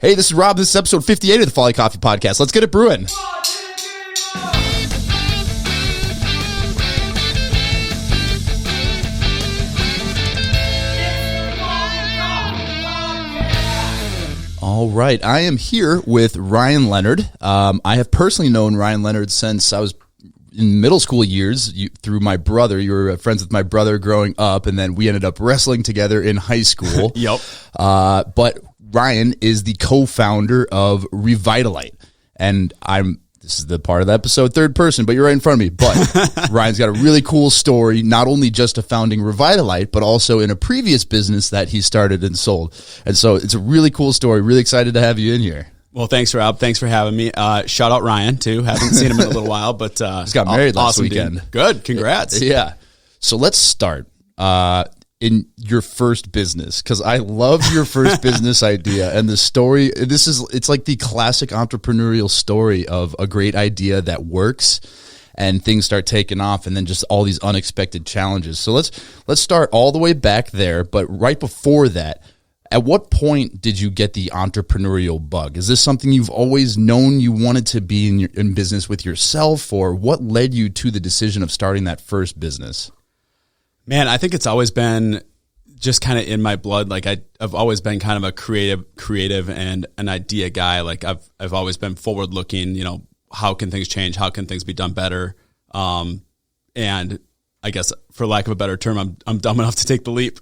Hey, this is Rob. This is episode 58 of the Folly Coffee Podcast. Let's get it brewing. All right. I am here with Ryan Leonard. I have personally known Ryan Leonard since I was in middle school years through my brother. You were friends with my brother growing up, and then we ended up wrestling together in high school. Yep. But Ryan is the co-founder of Revitalyte, and this is the part of the episode, third person, but you're right in front of me. But Ryan's got a really cool story, not only just of founding Revitalyte, but also in a previous business that he started and sold. And so it's a really cool story. Really excited to have you in here. Well, thanks, Rob. Thanks for having me. Shout out Ryan, too. Haven't seen him in a little while, but he's got married last weekend. Dude. Good. Congrats. Yeah. So let's start in your first business, because I love your first business idea and the story. It's like the classic entrepreneurial story of a great idea that works and things start taking off, and then just all these unexpected challenges. So let's start all the way back there, but right before that, at what point did you get the entrepreneurial bug? Is this something you've always known you wanted to be in business with yourself, or what led you to the decision of starting that first business? Man, I think it's always been just kind of in my blood. Like I've always been kind of a creative and an idea guy. Like I've always been forward looking, how can things change? How can things be done better? And I guess for lack of a better term, I'm dumb enough to take the leap.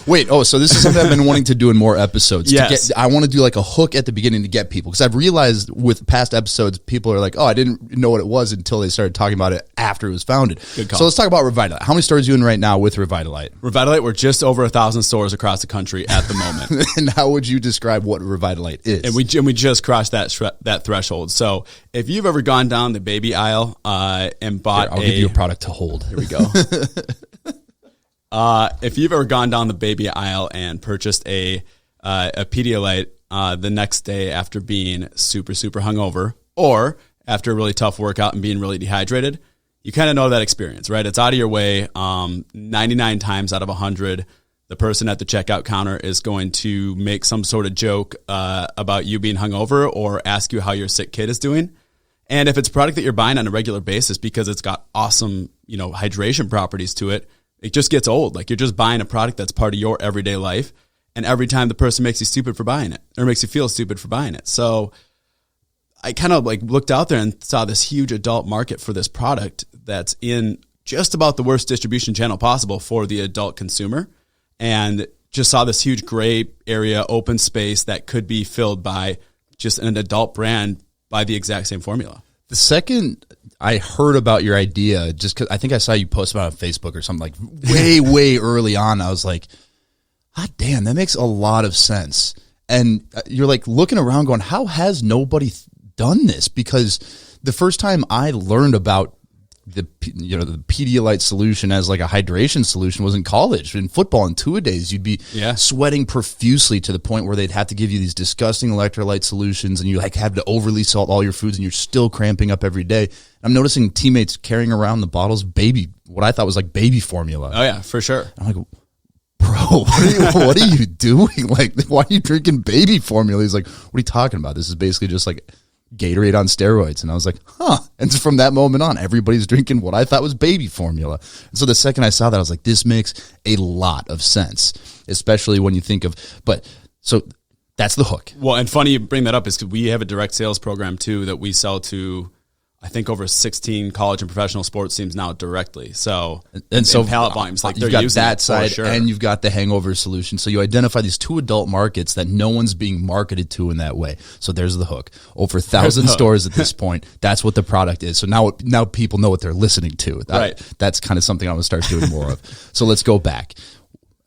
Wait, so this is something I've been wanting to do in more episodes. Yes. I want to do like a hook at the beginning to get people, because I've realized with past episodes, people are like, oh, I didn't know what it was until they started talking about it after it was founded. Good call. So let's talk about Revitalyte. How many stores are you in right now with Revitalyte? Revitalyte, we're just over 1,000 stores across the country at the moment. And how would you describe what Revitalyte is? And we just crossed that threshold. So if you've ever gone down the baby aisle and bought I'll give you a product to hold. Here we go. If you've ever gone down the baby aisle and purchased a Pedialyte the next day after being super, super hungover, or after a really tough workout and being really dehydrated, you kind of know that experience, right? It's out of your way. 99 times out of 100, the person at the checkout counter is going to make some sort of joke about you being hungover or ask you how your sick kid is doing. And if it's a product that you're buying on a regular basis because it's got awesome, hydration properties to it, it just gets old. Like you're just buying a product that's part of your everyday life. And every time the person makes you stupid for buying it, or makes you feel stupid for buying it. So I kind of looked out there and saw this huge adult market for this product that's in just about the worst distribution channel possible for the adult consumer. And just saw this huge gray area, open space that could be filled by just an adult brand by the exact same formula. The second I heard about your idea, just because I think I saw you post about it on Facebook or something, like way early on, I was like, ah, damn, that makes a lot of sense. And you're like looking around going, how has nobody done this? Because the first time I learned about the Pedialyte solution as like a hydration solution was in college. In football and two-a-days, you'd be sweating profusely to the point where they'd have to give you these disgusting electrolyte solutions, and you have to overly salt all your foods, and you're still cramping up every day. I'm noticing teammates carrying around the bottles, what I thought was like baby formula. Oh yeah, for sure. I'm like, bro, what are you doing? Like, why are you drinking baby formula? He's like, what are you talking about? This is basically just like Gatorade on steroids. And I was like, huh. And so from that moment on, everybody's drinking what I thought was baby formula. And so the second I saw that, I was like, this makes a lot of sense, especially when you think of, so that's the hook. Well, and funny you bring that up is because we have a direct sales program too that we sell to, I think, over 16 college and professional sports teams now directly. So, and so pallet volumes, like you've got that side, and you've got the hangover solution. So you identify these two adult markets that no one's being marketed to in that way. So there's the hook. Over 1,000 stores at this point. That's what the product is. So now people know what they're listening to. Right. That's kind of something I'm going to start doing more of. So let's go back.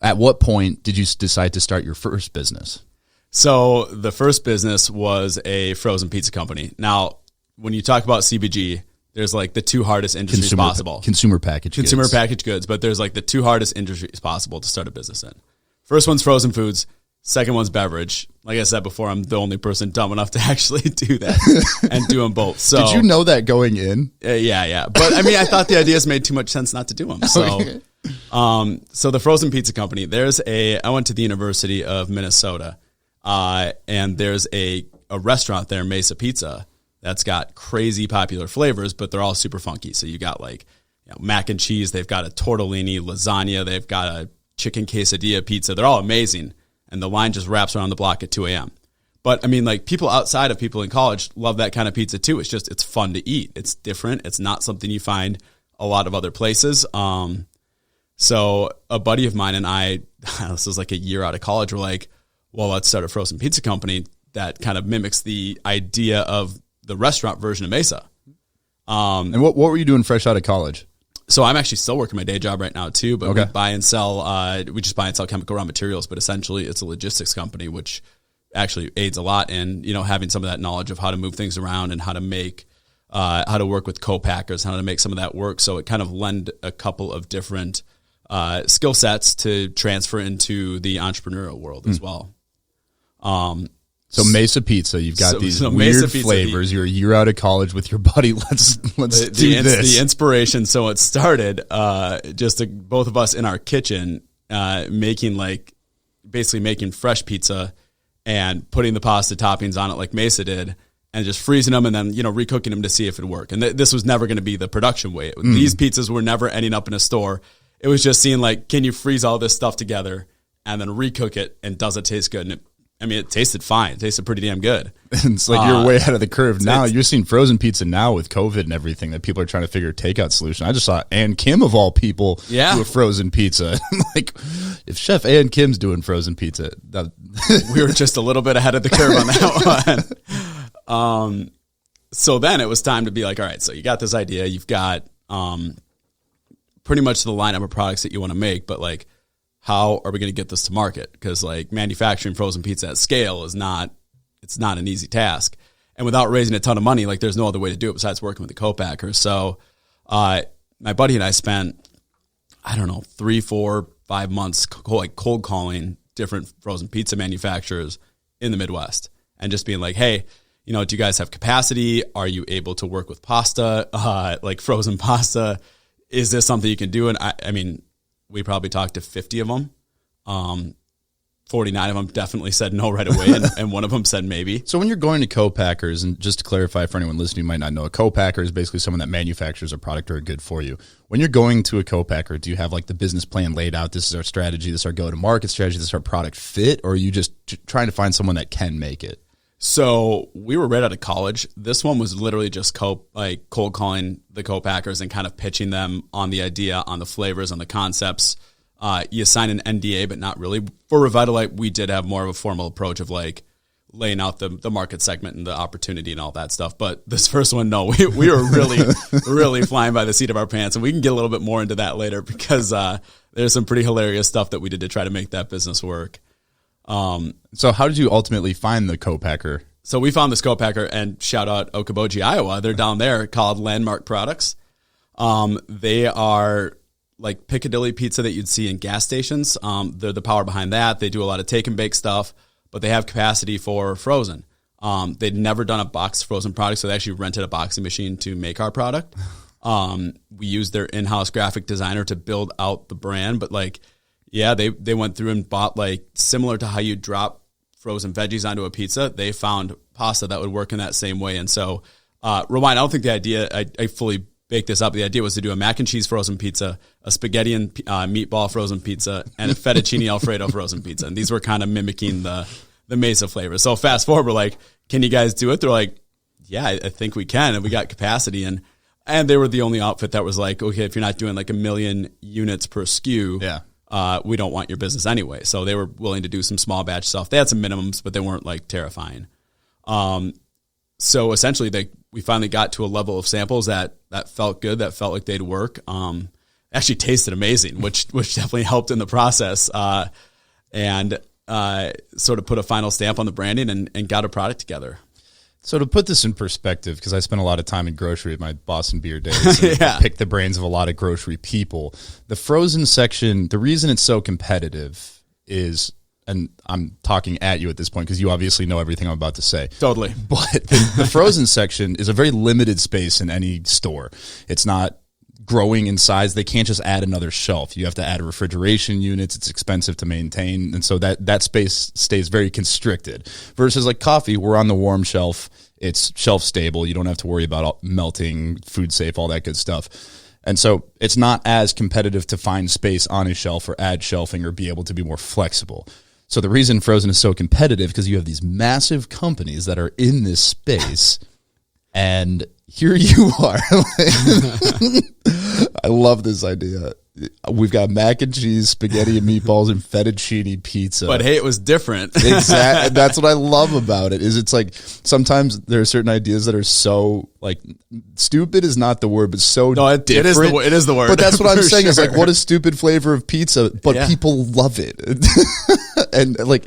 At what point did you decide to start your first business? So the first business was a frozen pizza company. Now, when you talk about CPG, there's like the two hardest industries possible. Consumer packaged goods, but there's like the two hardest industries possible to start a business in. First one's frozen foods. Second one's beverage. Like I said before, I'm the only person dumb enough to actually do that and do them both. So did you know that going in? Yeah. But I mean, I thought the ideas made too much sense not to do them. So, so the frozen pizza company, I went to the University of Minnesota. And there's a restaurant there, Mesa Pizza, that's got crazy popular flavors, but they're all super funky. So you got like mac and cheese. They've got a tortellini lasagna. They've got a chicken quesadilla pizza. They're all amazing. And the line just wraps around the block at 2 a.m. But I mean, like people outside of people in college love that kind of pizza too. It's fun to eat. It's different. It's not something you find a lot of other places. So a buddy of mine and I, this was like a year out of college, we're like, well, let's start a frozen pizza company that kind of mimics the idea of the restaurant version of Mesa. And what were you doing fresh out of college? So I'm actually still working my day job right now too, but Okay. we just buy and sell chemical raw materials, but essentially it's a logistics company, which actually aids a lot in, having some of that knowledge of how to move things around and how to make, how to work with co-packers, how to make some of that work. So it kind of lend a couple of different skill sets to transfer into the entrepreneurial world as well. So Mesa Pizza, you've got these weird Mesa Pizza, flavors. You're a year out of college with your buddy. Let's do this. The inspiration. So it started both of us in our kitchen making fresh pizza and putting the pasta toppings on it like Mesa did, and just freezing them and then recooking them to see if it would work. And this was never going to be the production way. These pizzas were never ending up in a store. It was just seeing like, can you freeze all this stuff together and then recook it, and does it taste good? And it tasted fine. It tasted pretty damn good. It's like you're way ahead of the curve now. You're seeing frozen pizza now with COVID and everything that people are trying to figure a takeout solution. I just saw Ann Kim, of all people, do a frozen pizza. Like, if Chef Ann Kim's doing frozen pizza, we were just a little bit ahead of the curve on that one. So then it was time to be like, all right, so you got this idea. You've got pretty much the lineup of products that you want to make, but like, how are we going to get this to market? Because like manufacturing frozen pizza at scale it's not an easy task. And without raising a ton of money, like there's no other way to do it besides working with the co-packers. So my buddy and I spent, 3, 4, 5 months cold calling different frozen pizza manufacturers in the Midwest and just being like, hey, do you guys have capacity? Are you able to work with pasta, like frozen pasta? Is this something you can do? And I mean, we probably talked to 50 of them. 49 of them definitely said no right away, and one of them said maybe. So when you're going to co-packers, and just to clarify for anyone listening who might not know, a co-packer is basically someone that manufactures a product or a good for you. When you're going to a co-packer, do you have like the business plan laid out? This is our strategy. This is our go-to-market strategy. This is our product fit. Or are you just trying to find someone that can make it? So we were right out of college. This one was literally just cold calling the co-packers and kind of pitching them on the idea, on the flavors, on the concepts. You sign an NDA, but not really. For Revitalyte, we did have more of a formal approach of like laying out the market segment and the opportunity and all that stuff. But this first one, no, we were really flying by the seat of our pants. And we can get a little bit more into that later because there's some pretty hilarious stuff that we did to try to make that business work. So how did you ultimately find the co-packer? So we found this co-packer, and shout out Okoboji, Iowa. They're down there, called Landmark Products. They are like Piccadilly pizza that you'd see in gas stations. They're the power behind that. They do a lot of take and bake stuff, but they have capacity for frozen. They'd never done a boxed frozen product, so they actually rented a boxing machine to make our product. We used their in-house graphic designer to build out the brand, but like, yeah, they went through and bought, like, similar to how you drop frozen veggies onto a pizza, they found pasta that would work in that same way. And so, Rewind, I don't think the idea, I fully baked this up. The idea was to do a mac and cheese frozen pizza, a spaghetti and meatball frozen pizza, and a fettuccine Alfredo frozen pizza. And these were kind of mimicking the Mesa flavor. So fast forward, we're like, can you guys do it? They're like, yeah, I think we can. And we got capacity. And they were the only outfit that was like, okay, if you're not doing like 1 million units per SKU, we don't want your business anyway. So they were willing to do some small batch stuff. They had some minimums, but they weren't like terrifying. So essentially we finally got to a level of samples that felt good, that felt like they'd work. Actually tasted amazing, which definitely helped in the process. And sort of put a final stamp on the branding and got a product together. So to put this in perspective, because I spent a lot of time in grocery at my Boston beer days, and I picked the brains of a lot of grocery people. The frozen section, the reason it's so competitive is, and I'm talking at you at this point because you obviously know everything I'm about to say. Totally. But the frozen section is a very limited space in any store. It's not growing in size, they can't just add another shelf. You have to add refrigeration units. It's expensive to maintain. And so that space stays very constricted versus like coffee. We're on the warm shelf. It's shelf stable. You don't have to worry about melting, food safe, all that good stuff. And so it's not as competitive to find space on a shelf or add shelving or be able to be more flexible. So the reason frozen is so competitive because you have these massive companies that are in this space, and here you are. I love this idea. We've got mac and cheese, spaghetti and meatballs, and fettuccine pizza. But hey, it was different. Exactly. That's what I love about it. Is it's like sometimes there are certain ideas that are so like stupid is not the word, but so different. It is the word. But that's what I'm saying. Sure. It's like, what a stupid flavor of pizza, but people love it. And like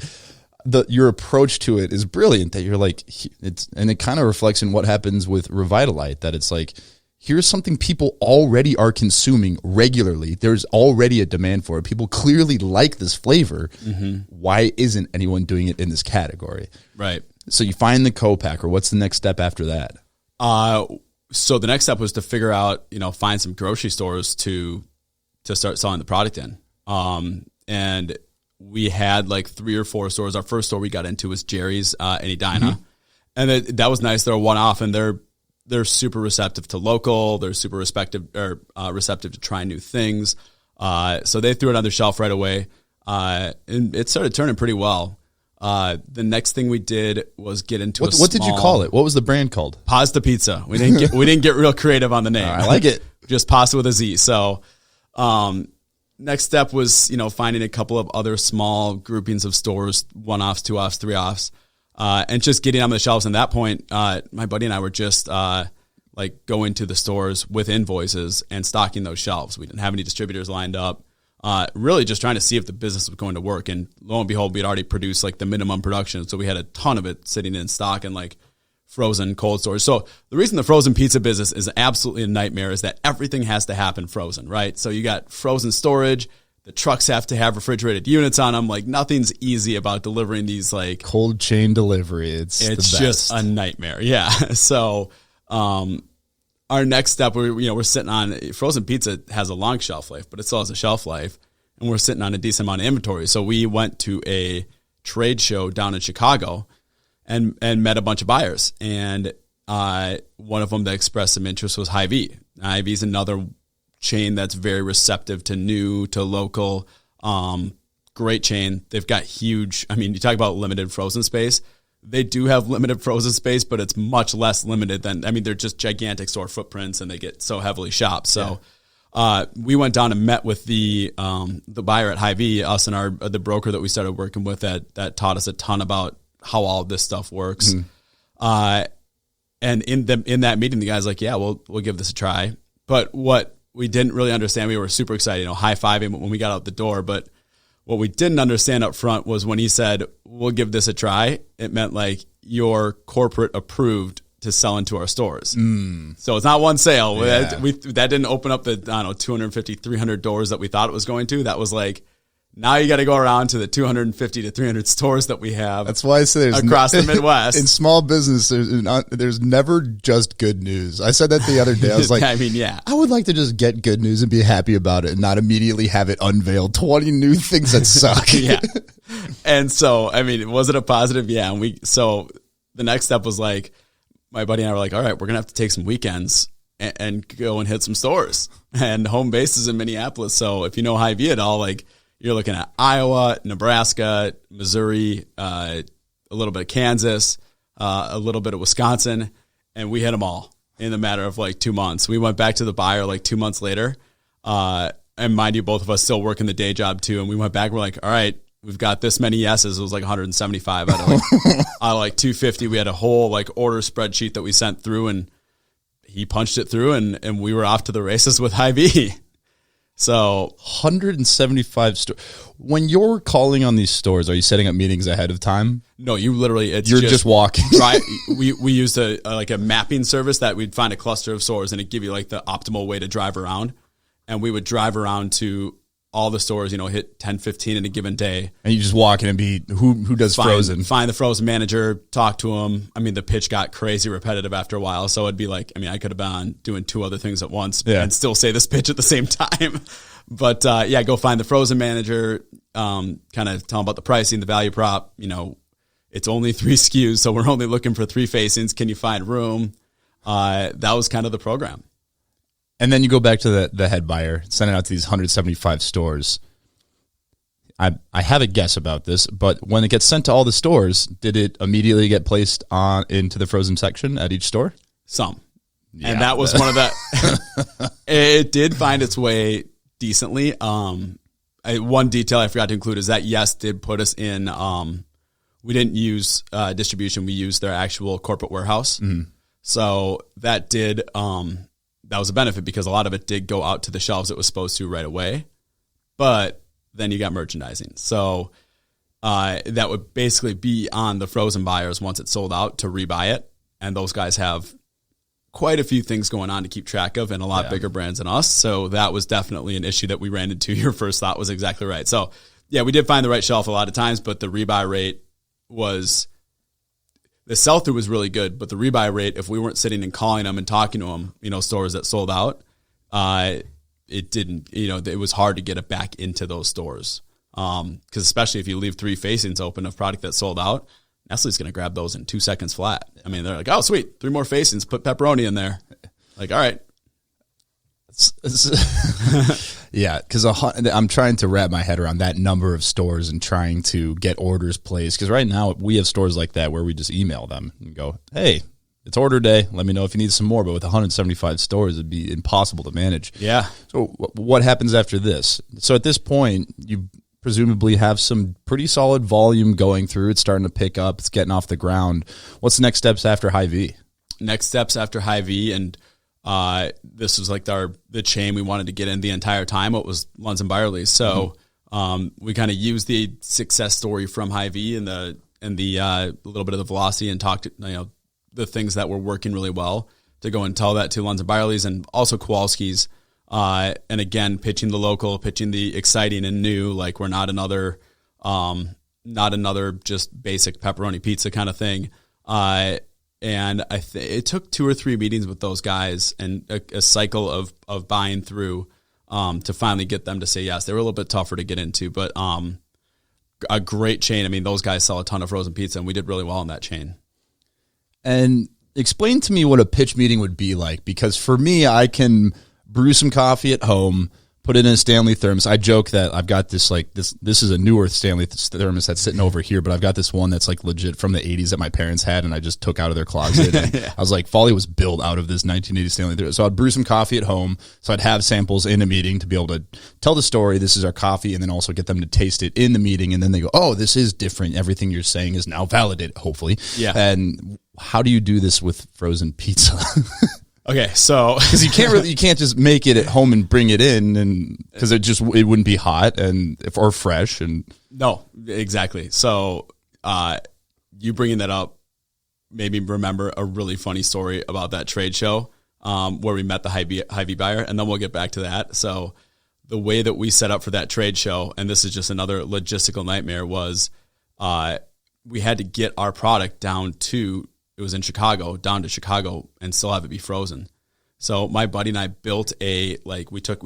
your approach to it is brilliant. That you're like, and it kind of reflects in what happens with Revitalyte. That it's like, here's something people already are consuming regularly. There's already a demand for it. People clearly like this flavor. Mm-hmm. Why isn't anyone doing it in this category? Right. So you find the co-packer. What's the next step after that? So the next step was to figure out, find some grocery stores to start selling the product in. And we had like 3 or 4 stores. Our first store we got into was Jerry's in Edina. Mm-hmm. And that was nice. They're a one-off, and they're super receptive to local. They're super receptive to try new things. So they threw it on their shelf right away. And it started turning pretty well. The next thing we did was get into what did you call it? What was the brand called? Pasta Pizza. We didn't get real creative on the name. I like it. Just pasta with a Z. So, next step was, finding a couple of other small groupings of stores, 1-offs, 2-offs, 3-offs. And just getting on the shelves. And at that point, my buddy and I were just like going to the stores with invoices and stocking those shelves. We didn't have any distributors lined up. Really just trying to see if the business was going to work. And lo and behold, we'd already produced like the minimum production. So we had a ton of it sitting in stock and like frozen cold storage. So the reason the frozen pizza business is absolutely a nightmare is that everything has to happen frozen, right? So you got frozen storage. The trucks have to have refrigerated units on them. Like nothing's easy about delivering these like cold chain delivery. It's just a nightmare. Yeah. So, our next step, we're sitting on frozen pizza has a long shelf life, but it still has a shelf life, and we're sitting on a decent amount of inventory. So we went to a trade show down in Chicago and met a bunch of buyers. And, one of them that expressed some interest was Hy-Vee. Hy-Vee is another chain that's very receptive to new, to local, great chain. They've got huge, you talk about limited frozen space. They do have limited frozen space, but it's much less limited than, they're just gigantic store footprints and they get so heavily shopped. So, we went down and met with the buyer at Hy-Vee, us and the broker that we started working with that taught us a ton about how all of this stuff works. Mm-hmm. And in that meeting, the guy's like, yeah, we'll give this a try. But what we didn't really understand, we were super excited, high-fiving when we got out the door. But what we didn't understand up front was when he said, we'll give this a try, it meant like you're corporate approved to sell into our stores. Mm. So it's not one sale. Yeah. That didn't open up the, 250, 300 doors that we thought it was going to. That was like, now you got to go around to the 250 to 300 stores that we have. That's why I say there's across the Midwest. In small business, there's never just good news. I said that the other day. I was like, yeah. I would like to just get good news and be happy about it and not immediately have it unveiled 20 new things that suck. Yeah. And so, was it a positive? Yeah. So the next step was like, my buddy and I were like, all right, we're going to have to take some weekends and go and hit some stores. And home base is in Minneapolis. So if you know Hy-Vee at all, like, you're looking at Iowa, Nebraska, Missouri, a little bit of Kansas, a little bit of Wisconsin, and we hit them all in the matter of like 2 months. We went back to the buyer like 2 months later, and mind you, both of us still working the day job too. And we went back, we're like, all right, we've got this many yeses. It was like 175 out of like 250. We had a whole like order spreadsheet that we sent through, and he punched it through, and we were off to the races with Hy-Vee. So 175 stores. When you're calling on these stores, are you setting up meetings ahead of time? No, you literally, you're just walking. Right. We used a mapping service that we'd find a cluster of stores and it'd give you like the optimal way to drive around. And we would drive around to all the stores, hit 10, 15 in a given day. And you just walk in and be, who does frozen? Find the frozen manager, talk to him. I mean, the pitch got crazy repetitive after a while. So it'd be like, I could have been doing 2 other things at once and still say this pitch at the same time. But go find the frozen manager, kind of tell them about the pricing, the value prop. It's only 3 SKUs, so we're only looking for 3 facings. Can you find room? That was kind of the program. And then you go back to the head buyer, send it out to these 175 stores. I have a guess about this, but when it gets sent to all the stores, did it immediately get placed into the frozen section at each store? Some. Yeah. And that was one of the... It did find its way decently. One detail I forgot to include is that Yes did put us in... we didn't use distribution. We used their actual corporate warehouse. Mm-hmm. So that did... that was a benefit because a lot of it did go out to the shelves it was supposed to right away. But then you got merchandising. So that would basically be on the frozen buyers once it's sold out to rebuy it. And those guys have quite a few things going on to keep track of and a lot bigger brands than us. So that was definitely an issue that we ran into. Your first thought was exactly right. So we did find the right shelf a lot of times, but the rebuy rate was... The sell-through was really good, but the rebuy rate, if we weren't sitting and calling them and talking to them, stores that sold out, it didn't, it was hard to get it back into those stores. Because especially if you leave 3 facings open of product that sold out, Nestle's going to grab those in 2 seconds flat. I mean, they're like, oh, sweet, 3 more facings, put pepperoni in there. Like, all right. Yeah, because I'm trying to wrap my head around that number of stores and trying to get orders placed. Because right now we have stores like that where we just email them and go, hey, it's order day. Let me know if you need some more. But with 175 stores, it'd be impossible to manage. Yeah. So what happens after this? So at this point, you presumably have some pretty solid volume going through. It's starting to pick up. It's getting off the ground. What's the next steps after Hy-Vee? Next steps after Hy-Vee, and this was like the chain we wanted to get in the entire time. It was Lunds and Byerly's. So we kind of used the success story from Hy-Vee and the little bit of the velocity and talked the things that were working really well to go and tell that to Lunds and Byerly's and also Kowalski's. And again, pitching the local, pitching the exciting and new, like we're not another just basic pepperoni pizza kind of thing. And it took 2 or 3 meetings with those guys and a cycle of buying through to finally get them to say yes. They were a little bit tougher to get into, but a great chain. I mean, those guys sell a ton of frozen pizza, and we did really well in that chain. And explain to me what a pitch meeting would be like, because for me, I can brew some coffee at home, put it in a Stanley thermos. I joke that I've got this this is a newer Stanley thermos that's sitting over here, but I've got this one that's like legit from the 80s that my parents had and I just took out of their closet. And I was like, Folly was built out of this 1980 Stanley thermos. So I'd brew some coffee at home. So I'd have samples in a meeting to be able to tell the story. This is our coffee, and then also get them to taste it in the meeting. And then they go, oh, this is different. Everything you're saying is now validated, hopefully. Yeah. And how do you do this with frozen pizza? Okay, so because you can't just make it at home and bring it in, and because it wouldn't be hot or fresh and no, exactly. So you bringing that up made me remember a really funny story about that trade show where we met the Hy-Vee buyer, and then we'll get back to that. So the way that we set up for that trade show, and this is just another logistical nightmare, was we had to get our product down to. It was in Chicago, down to Chicago, and still have it be frozen. So my buddy and I built we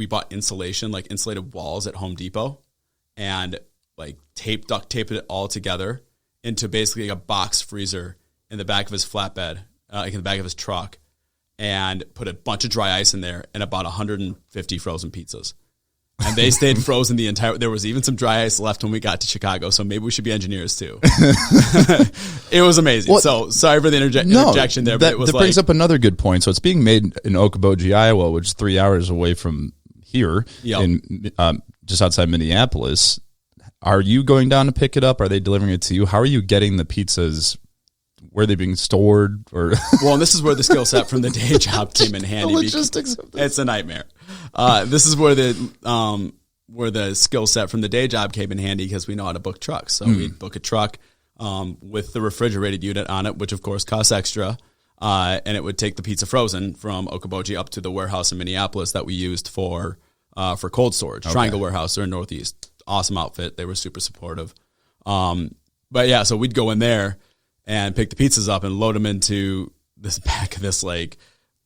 bought insulation, like insulated walls at Home Depot, and duct taped it all together into basically a box freezer in the back of his flatbed, in the back of his truck, and put a bunch of dry ice in there and about 150 frozen pizzas. And they stayed frozen the entire... There was even some dry ice left when we got to Chicago, so maybe we should be engineers too. It was amazing. Well, so sorry for the interjection there, but it was that brings up another good point. So it's being made in Okoboji, Iowa, which is 3 hours away from here, in just outside Minneapolis. Are you going down to pick it up? Are they delivering it to you? How are you getting the pizzas? Where are they being stored? Or well, and this is where the skill set from the day job came in handy. The logistics of this. It's a nightmare. This is where the skill set from the day job came in handy because we know how to book trucks. So we'd book a truck with the refrigerated unit on it, which of course costs extra. And it would take the pizza frozen from Okoboji up to the warehouse in Minneapolis that we used for for cold storage. Triangle Warehouse, they're in Northeast. Awesome outfit. They were super supportive. But yeah, so we'd go in there and pick the pizzas up and load them into this back of this like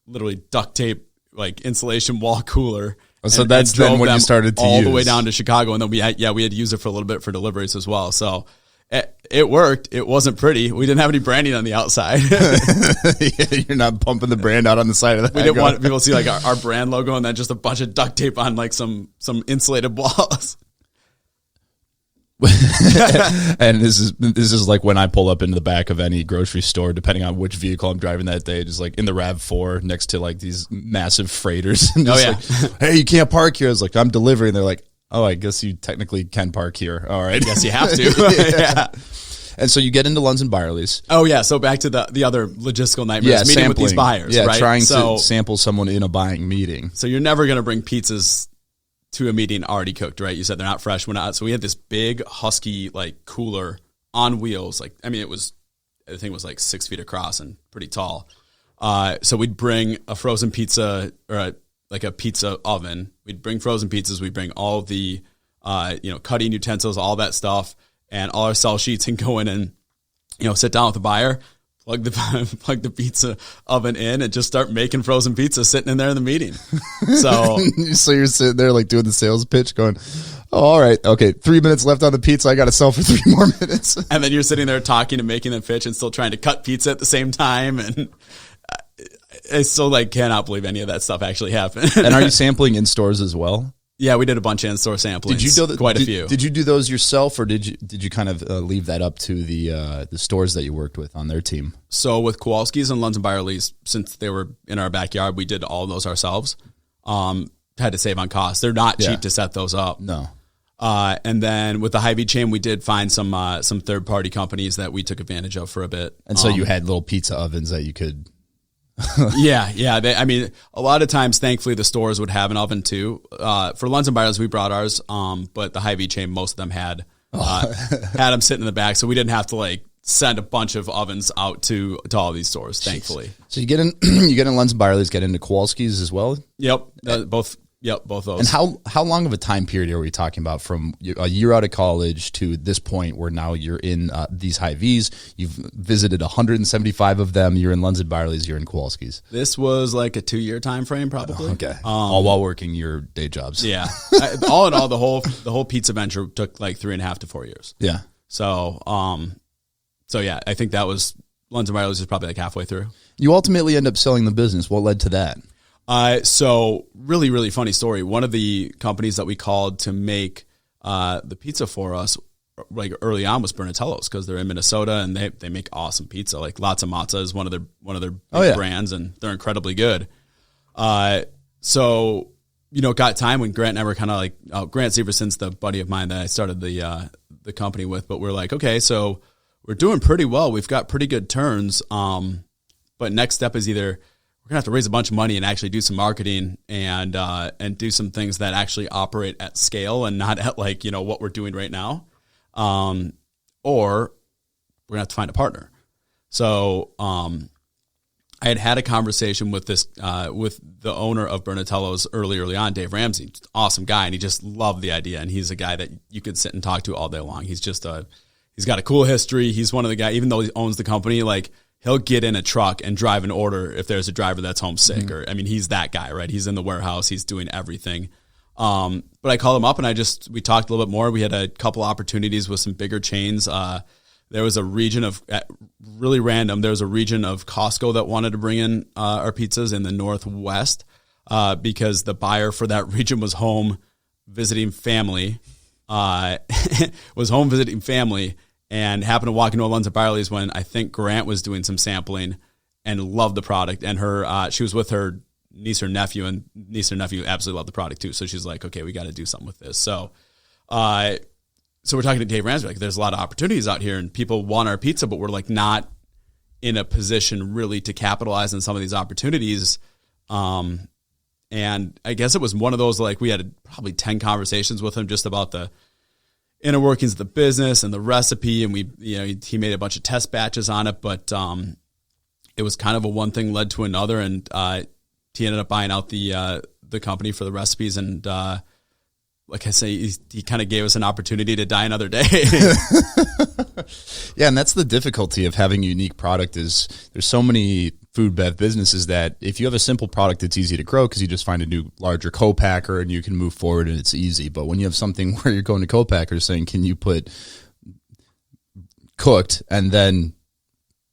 literally duct tape like insulation wall cooler. So that's then when you started to all the way down to Chicago, and then we had to use it for a little bit for deliveries as well. So it worked. It wasn't pretty. We didn't have any branding on the outside. Yeah, you're not pumping the brand out on the side of the. We didn't want people to see like our brand logo and then just a bunch of duct tape on like some insulated walls. And this is like when I pull up into the back of any grocery store, depending on which vehicle I'm driving that day, just like in the RAV4 next to like these massive freighters. And just like, hey, you can't park here. I was like, I'm delivering. They're like, oh, I guess you technically can park here. All right. I guess you have to. Yeah. And so you get into Lunds and Byerly's. Oh yeah. So back to the other logistical nightmares, meeting with these buyers, right? Trying to sample someone in a buying meeting. So you're never going to bring pizzas to a meeting already cooked, right? You said they're not fresh. So we had this big husky like cooler on wheels. Like, I mean, the thing was like 6 feet across and pretty tall. So we'd bring a frozen pizza or a pizza oven. We'd bring frozen pizzas. We'd bring all the, cutting utensils, all that stuff, and all our sell sheets, and go in and, sit down with the buyer, plug the pizza oven in, and just start making frozen pizza sitting in there in the meeting. So you're sitting there like doing the sales pitch going, oh, all right, okay, 3 minutes left on the pizza. I got to sell for 3 more minutes. And then you're sitting there talking and making them pitch and still trying to cut pizza at the same time. And I still cannot believe any of that stuff actually happened. And are you sampling in stores as well? Yeah, we did a bunch of in-store sampling. Did you do quite a few? Did you do those yourself, or did you kind of leave that up to the stores that you worked with on their team? So with Kowalski's and Lunds and Byerly's, since they were in our backyard, we did all those ourselves. Had to save on costs. They're not cheap to set those up. No. And then with the Hy-Vee chain, we did find some third-party companies that we took advantage of for a bit. And so you had little pizza ovens that you could... Yeah. A lot of times, thankfully, the stores would have an oven too. For Lunds and Byerly's, we brought ours, but the Hy-Vee chain, most of them had them sitting in the back, so we didn't have to send a bunch of ovens out to all these stores. Thankfully. Jeez. So you get in Lunds and Byerly's, get into Kowalski's as well. Yep, both. Yep, both those. And how long of a time period are we talking about from a year out of college to this point where now you're in these Hy-Vees? You've visited 175 of them. You're in Lunds and Byerly's. You're in Kowalski's. This was like a 2-year time frame, probably. Okay, all while working your day jobs. Yeah, all in all, the whole pizza venture took 3.5 to 4 years. Yeah. So yeah, I think that was Lunds and Byerly's is probably halfway through. You ultimately end up selling the business. What led to that? So really, really funny story. One of the companies that we called to make the pizza for us early on was Bernatello's, because they're in Minnesota and they make awesome pizza. Lots of Matza is one of their big brands, and they're incredibly good. So got time when Grant and I were kind of Grant Severson's the buddy of mine that I started the company with, but we're okay, so we're doing pretty well. We've got pretty good turns. But next step is either we're gonna have to raise a bunch of money and actually do some marketing and do some things that actually operate at scale and not at what we're doing right now, or we're gonna have to find a partner. So I had a conversation with with the owner of Bernatello's early on, Dave Ramsey, awesome guy, and he just loved the idea, and he's a guy that you could sit and talk to all day long. He's got a cool history. He's one of the guys, even though he owns the company, he'll get in a truck and drive an order if there's a driver that's homesick. Mm-hmm. He's that guy, right? He's in the warehouse. He's doing everything. But I called him up and we talked a little bit more. We had a couple opportunities with some bigger chains. There was a region of, really random, there was a region of Costco that wanted to bring in our pizzas in the Northwest because the buyer for that region was home visiting family. And happened to walk into a Lunds and Byerly's when I think Grant was doing some sampling and loved the product. And she was with her niece or nephew, and niece or nephew absolutely loved the product too. So she's like, okay, we got to do something with this. So we're talking to Dave Ramsey, there's a lot of opportunities out here and people want our pizza, but we're not in a position really to capitalize on some of these opportunities. And I guess it was one of those, we had probably 10 conversations with him just about the inner workings of the business and the recipe, and he made a bunch of test batches on it, but it was kind of a one thing led to another, and he ended up buying out the the company for the recipes. And like I say, he kind of gave us an opportunity to die another day. Yeah, and that's the difficulty of having a unique product is there's so many food bev businesses that if you have a simple product, it's easy to grow because you just find a new, larger co-packer and you can move forward and it's easy. But when you have something where you're going to co-packers saying, can you put cooked and then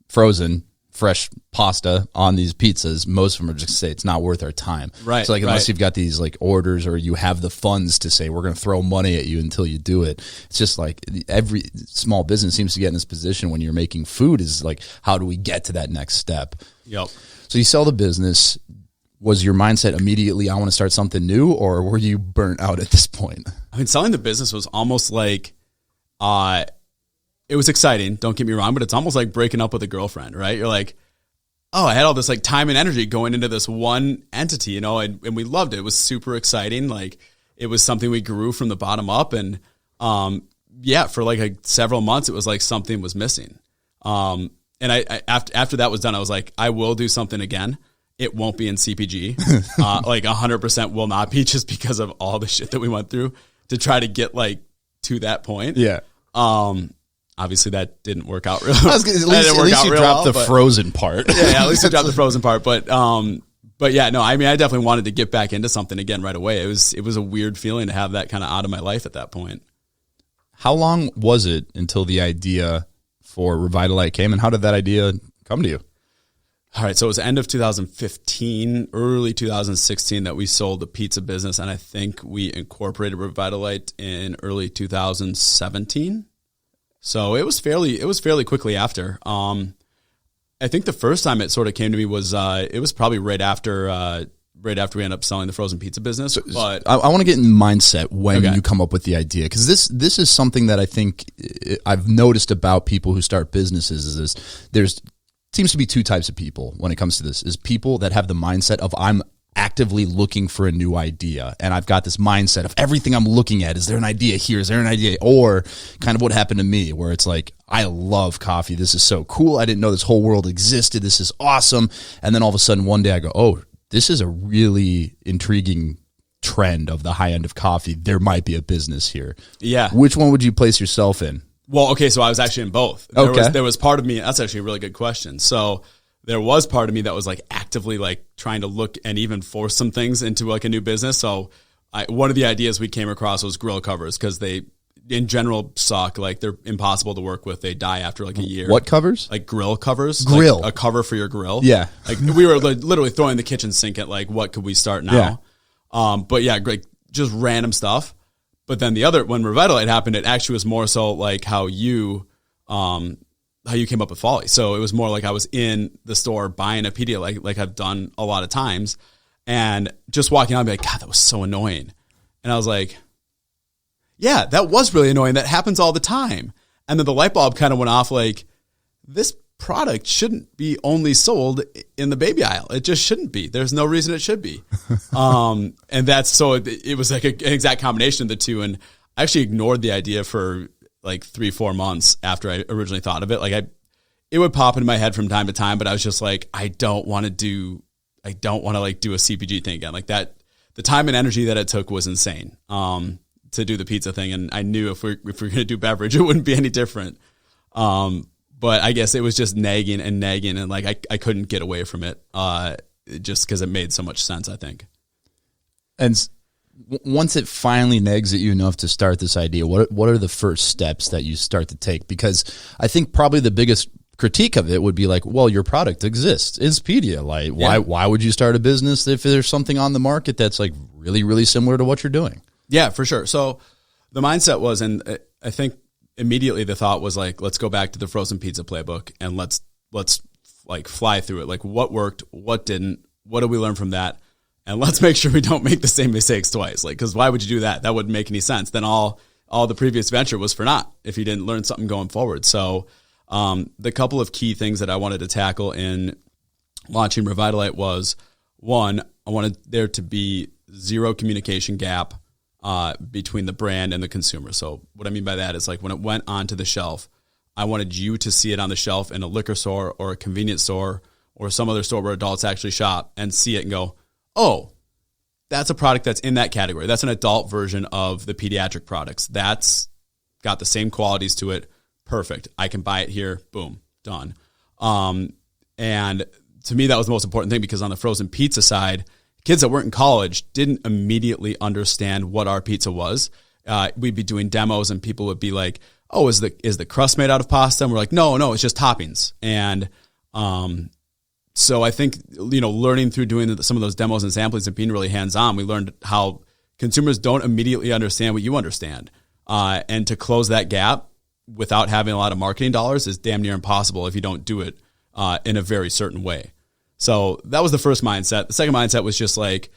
frozen fresh pasta on these pizzas, most of them are just say it's not worth our time. Right. So like unless you've got these like orders or you have the funds to say we're going to throw money at you until you do it. It's just like every small business seems to get in this position when you're making food is like, how do we get to that next step? Yep. So you sell the business. Was your mindset immediately, I want to start something new, or were you burnt out at this point? I mean, selling the business was almost like, it was exciting. Don't get me wrong, but it's almost like breaking up with a girlfriend, right? You're like, oh, I had all this like time and energy going into this one entity, you know, and we loved it. It was super exciting. Like it was something we grew from the bottom up. And, for like several months, it was like something was missing. And I after that was done, I was like, I will do something again. It won't be in CPG. Like 100% will not be, just because of all the shit that we went through to try to get like to that point. Yeah. Obviously that didn't work out real well. At least you dropped the frozen part. Yeah, at least you dropped the frozen part. But yeah, no, I mean, I definitely wanted to get back into something again right away. It was a weird feeling to have that kind of out of my life at that point. How long was it until the idea for Revitalyte came, and how did that idea come to you? All right, so it was end of 2015, early 2016 that we sold the pizza business, and I think we incorporated Revitalyte in early 2017. So it was fairly quickly after. I think the first time it sort of came to me was it was probably right after we ended up selling the frozen pizza business. But I want to get in mindset when you come up with the idea, because this is something that I think I've noticed about people who start businesses is there's seems to be two types of people when it comes to this. Is people that have the mindset of I'm actively looking for a new idea, and I've got this mindset of everything I'm looking at, is there an idea here, is there an idea, or kind of what happened to me where it's like, I love coffee, this is so cool, I didn't know this whole world existed, this is awesome, and then all of a sudden one day I go, oh, this is a really intriguing trend of the high end of coffee, there might be a business here. Yeah. Which one would you place yourself in? Well, okay, so I was actually in both. There was part of me, that's actually a really good question. So there was part of me that was like actively like trying to look and even force some things into like a new business. So one of the ideas we came across was grill covers, because they in general suck. Like they're impossible to work with. They die after like a year. What covers? Like grill covers. Grill. Like a cover for your grill. Yeah. Like we were literally throwing the kitchen sink at like, what could we start now? Yeah. But yeah, like just random stuff. But then when Revitalyte happened, it actually was more so like how you came up with Folly. So it was more like I was in the store buying a Pedialyte, like I've done a lot of times, and just walking out and be like, God, that was so annoying. And I was like, yeah, that was really annoying. That happens all the time. And then the light bulb kind of went off like, this product shouldn't be only sold in the baby aisle. It just shouldn't be. There's no reason it should be. And that's, so it was like an exact combination of the two. And I actually ignored the idea for like 3-4 months after I originally thought of it. Like it would pop into my head from time to time, but I was just like, I don't want to like do a CPG thing again. Like that, the time and energy that it took was insane, to do the pizza thing. And I knew if we're going to do beverage, it wouldn't be any different. But I guess it was just nagging and like I couldn't get away from it, just because it made so much sense, I think. And once it finally nags at you enough to start this idea, what are the first steps that you start to take? Because I think probably the biggest critique of it would be like, well, your product exists. It's Pedialyte. Why would you start a business if there's something on the market that's like really, really similar to what you're doing? Yeah, for sure. So the mindset was, and I think immediately the thought was like, let's go back to the frozen pizza playbook and let's like fly through it. Like what worked, what didn't, what did we learn from that? And let's make sure we don't make the same mistakes twice. Like, cause why would you do that? That wouldn't make any sense. Then all the previous venture was for naught if you didn't learn something going forward. So, the couple of key things that I wanted to tackle in launching Revitalyte was, one, I wanted there to be zero communication gap between the brand and the consumer. So what I mean by that is like when it went onto the shelf, I wanted you to see it on the shelf in a liquor store or a convenience store or some other store where adults actually shop and see it and go, oh, that's a product that's in that category. That's an adult version of the pediatric products. That's got the same qualities to it. Perfect. I can buy it here. Boom. Done. And to me, that was the most important thing, because on the frozen pizza side, kids that weren't in college didn't immediately understand what our pizza was. We'd be doing demos and people would be like, oh, is the crust made out of pasta? And we're like, no, it's just toppings. And so I think, learning through doing some of those demos and samplings and being really hands-on, we learned how consumers don't immediately understand what you understand. And to close that gap without having a lot of marketing dollars is damn near impossible if you don't do it in a very certain way. So that was the first mindset. The second mindset was just like,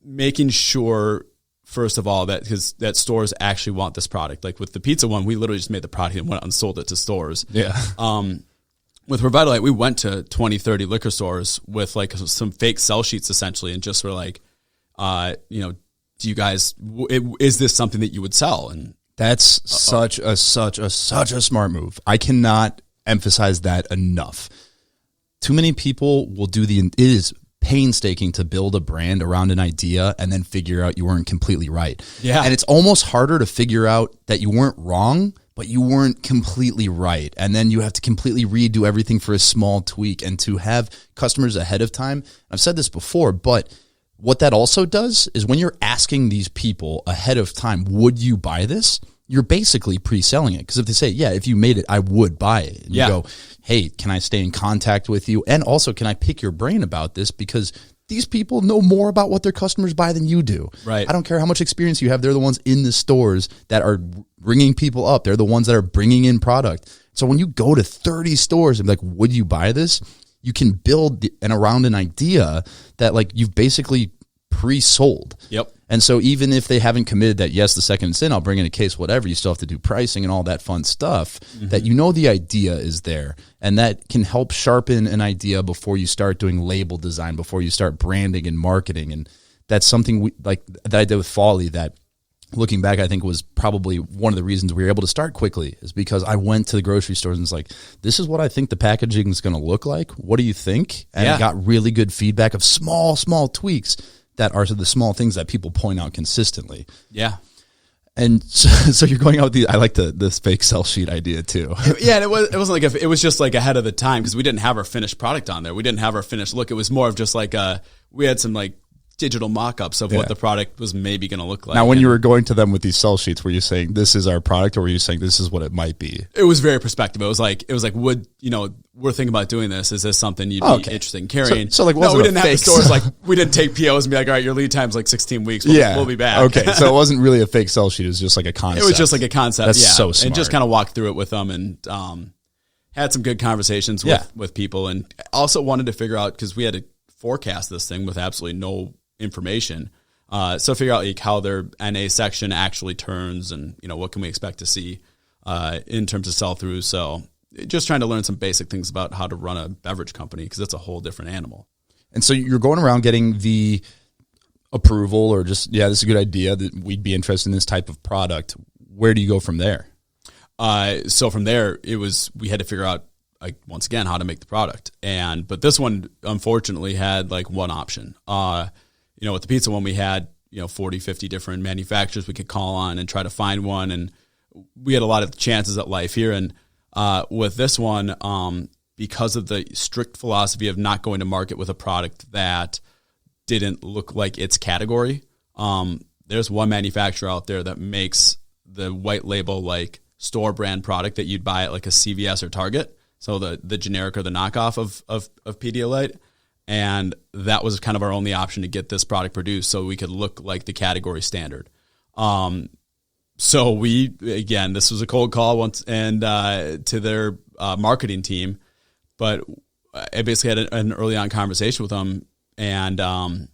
making sure, first of all, that stores actually want this product. Like with the pizza one, we literally just made the product and went out and sold it to stores. Yeah. With Revitalyte, we went to 20, 30 liquor stores with like some fake sell sheets essentially, and just were like, do you guys, is this something that you would sell? And that's such a smart move. I cannot emphasize that enough. Too many people will it is painstaking to build a brand around an idea and then figure out you weren't completely right. Yeah. And it's almost harder to figure out that you weren't wrong, but you weren't completely right. And then you have to completely redo everything for a small tweak, and to have customers ahead of time. I've said this before, but what that also does is when you're asking these people ahead of time, would you buy this? You're basically pre-selling it. Because if they say, yeah, if you made it, I would buy it. And you go, hey, can I stay in contact with you? And also, can I pick your brain about this? Because these people know more about what their customers buy than you do. Right. I don't care how much experience you have. They're the ones in the stores that are ringing people up. They're the ones that are bringing in product. So when you go to 30 stores and be like, would you buy this? You can build around an idea that like you've basically pre-sold. Yep. And so even if they haven't committed that, yes, the second it's in, I'll bring in a case, whatever, you still have to do pricing and all that fun stuff, that the idea is there. And that can help sharpen an idea before you start doing label design, before you start branding and marketing. And that's something that I did with Folly that, looking back, I think was probably one of the reasons we were able to start quickly, is because I went to the grocery stores and was like, this is what I think the packaging is going to look like. What do you think? And got really good feedback of small tweaks that are the small things that people point out consistently. Yeah. And so you're going out with I like this fake sell sheet idea too. Yeah, and it wasn't like it was just like ahead of the time, because we didn't have our finished product on there. We didn't have our finished look. It was more of just like we had some like digital mock-ups of what the product was maybe going to look like. Now, when you were going to them with these sell sheets, were you saying this is our product, or were you saying this is what it might be? It was very perspective. It was like would we're thinking about doing this. Is this something you'd be interested in carrying? So like, no, we didn't have the stores like we didn't take POs and be like, all right, your lead time's like 16 weeks. We'll be back. Okay, so it wasn't really a fake sell sheet. It was just like a concept. It was just like a concept. That's so smart. And just kind of walked through it with them, and had some good conversations with people, and also wanted to figure out, because we had to forecast this thing with absolutely no information. So figure out like how their NA section actually turns, and what can we expect to see in terms of sell through. So just trying to learn some basic things about how to run a beverage company, because it's a whole different animal. And so you're going around getting the approval, or just, this is a good idea that we'd be interested in this type of product. Where do you go from there? So from there, we had to figure out, like, once again, how to make the product. But this one unfortunately had like one option. With the pizza one, we had, 40, 50 different manufacturers we could call on and try to find one. And we had a lot of chances at life here. And with this one, because of the strict philosophy of not going to market with a product that didn't look like its category, there's one manufacturer out there that makes the white label, like, store brand product that you'd buy at like a CVS or Target. So the generic or the knockoff of Pedialyte. And that was kind of our only option to get this product produced, so we could look like the category standard. So this was a cold call once, and to their marketing team, but I basically had an early on conversation with them, and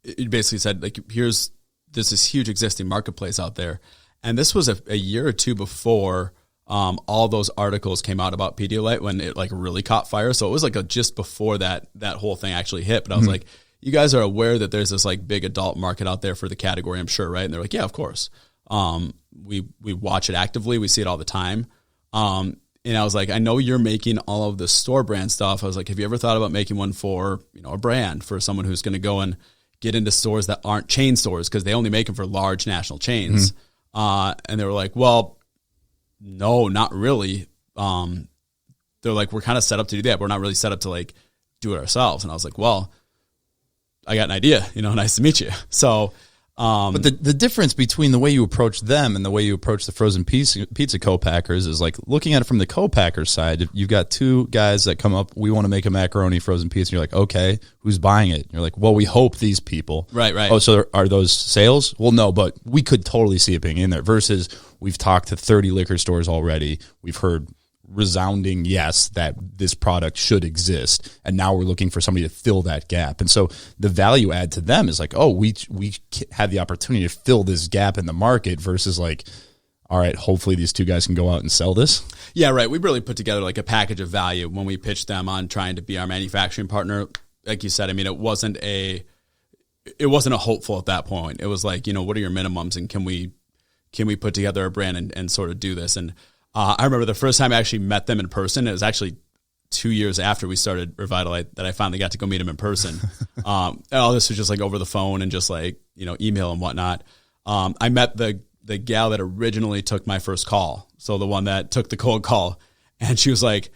it basically said, like, there's this huge existing marketplace out there, and this was a year or two before all those articles came out about Pedialyte, when it like really caught fire. So it was like just before that whole thing actually hit. But I was like, you guys are aware that there's this like big adult market out there for the category, I'm sure, right? And they're like, yeah, of course. We watch it actively. We see it all the time. And I was like, I know you're making all of the store brand stuff. I was like, have you ever thought about making one for, a brand, for someone who's going to go and get into stores that aren't chain stores because they only make them for large national chains. And they were like, well, no, not really. They're like, we're kind of set up to do that, but we're not really set up to like do it ourselves. And I was like, well, I got an idea, nice to meet you. So, but the difference between the way you approach them and the way you approach the frozen pizza co-packers is like looking at it from the co-packer side. If you've got two guys that come up, we want to make a macaroni frozen pizza. And you're like, okay, who's buying it? And you're like, well, we hope these people. Right. Oh, so are those sales? Well, no, but we could totally see it being in there versus we've talked to 30 liquor stores already. We've heard resounding yes that this product should exist, and now we're looking for somebody to fill that gap. And so the value add to them is like, oh, we have the opportunity to fill this gap in the market versus like, all right, hopefully these two guys can go out and sell this. Yeah, right. We really put together like a package of value when we pitched them on trying to be our manufacturing partner. Like you said, I mean, it wasn't a hopeful at that point. It was like, what are your minimums, and can we put together a brand and sort of do this? And I remember the first time I actually met them in person. It was actually 2 years after we started Revitalyte that I finally got to go meet them in person. And all this was just like over the phone and just like, email and whatnot. I met the gal that originally took my first call. So the one that took the cold call. And she was like,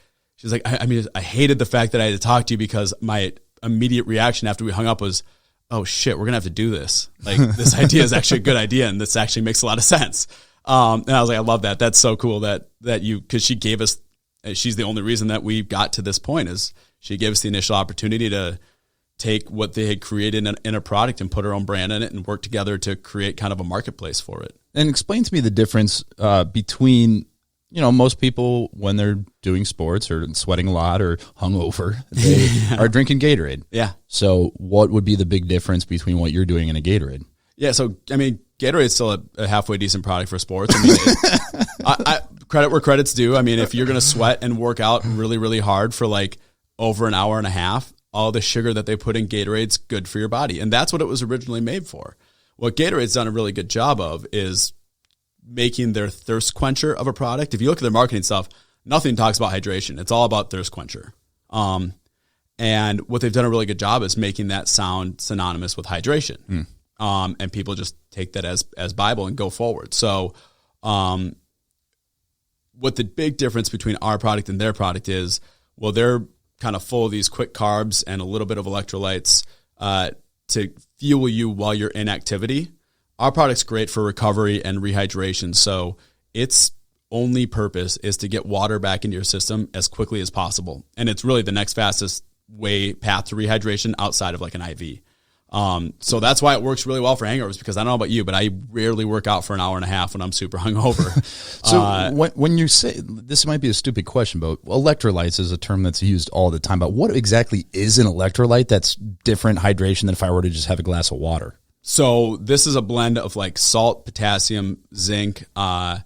I hated the fact that I had to talk to you because my immediate reaction after we hung up was, oh shit, we're going to have to do this. Like this idea is actually a good idea. And this actually makes a lot of sense. And I was like, I love that. That's so cool that you, because she gave us, she's the only reason that we got to this point is she gave us the initial opportunity to take what they had created in a product and put her own brand in it and work together to create kind of a marketplace for it. And explain to me the difference between, most people when they're doing sports or sweating a lot or hungover, they are drinking Gatorade. Yeah. So what would be the big difference between what you're doing and a Gatorade? Yeah. So, I mean, Gatorade's still a halfway decent product for sports. I mean, I credit where credit's due. I mean, if you're going to sweat and work out really, really hard for like over an hour and a half, all the sugar that they put in Gatorade's good for your body. And that's what it was originally made for. What Gatorade's done a really good job of is making their thirst quencher of a product. If you look at their marketing stuff, nothing talks about hydration. It's all about thirst quencher. And what they've done a really good job is making that sound synonymous with hydration. And people just take that as Bible and go forward. So what the big difference between our product and their product is, well, they're kind of full of these quick carbs and a little bit of electrolytes to fuel you while you're in activity. Our product's great for recovery and rehydration. So its only purpose is to get water back into your system as quickly as possible. And it's really the next fastest path to rehydration outside of like an IV. So that's why it works really well for hangovers, because I don't know about you, but I rarely work out for an hour and a half when I'm super hungover. So when you say, this might be a stupid question, but electrolytes is a term that's used all the time. But what exactly is an electrolyte that's different hydration than if I were to just have a glass of water? So this is a blend of like salt, potassium, zinc, and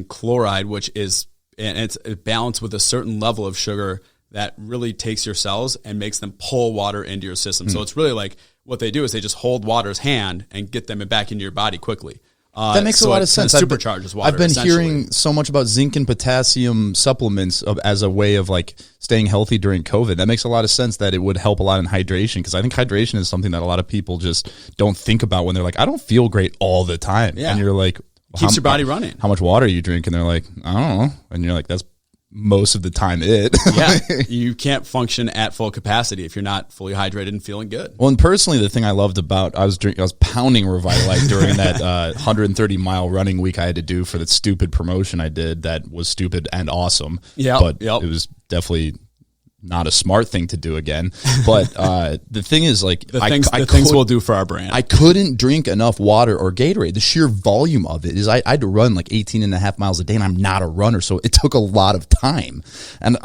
chloride, which is, and it's balanced with a certain level of sugar that really takes your cells and makes them pull water into your system. So it's really like, what they do is they just hold water's hand and get them back into your body quickly. That makes a lot of sense. Supercharges water. I've been hearing so much about zinc and potassium supplements as a way of like staying healthy during COVID. That makes a lot of sense that it would help a lot in hydration, because I think hydration is something that a lot of people just don't think about when they're like, I don't feel great all the time. Yeah. And you're like, keeps your body running. How much water you drink? And they're like, I don't know. And you're like, that's most of the time Yeah, you can't function at full capacity if you're not fully hydrated and feeling good. Well, and personally, the thing I loved about, I was pounding Revitalyte during that 130-mile running week I had to do for the stupid promotion I did that was stupid and awesome. Yeah, but it was definitely not a smart thing to do again. But the thing is, like, the things we'll do for our brand. I couldn't drink enough water or Gatorade. The sheer volume of it is, I had to run like 18 and a half miles a day, and I'm not a runner, so it took a lot of time. And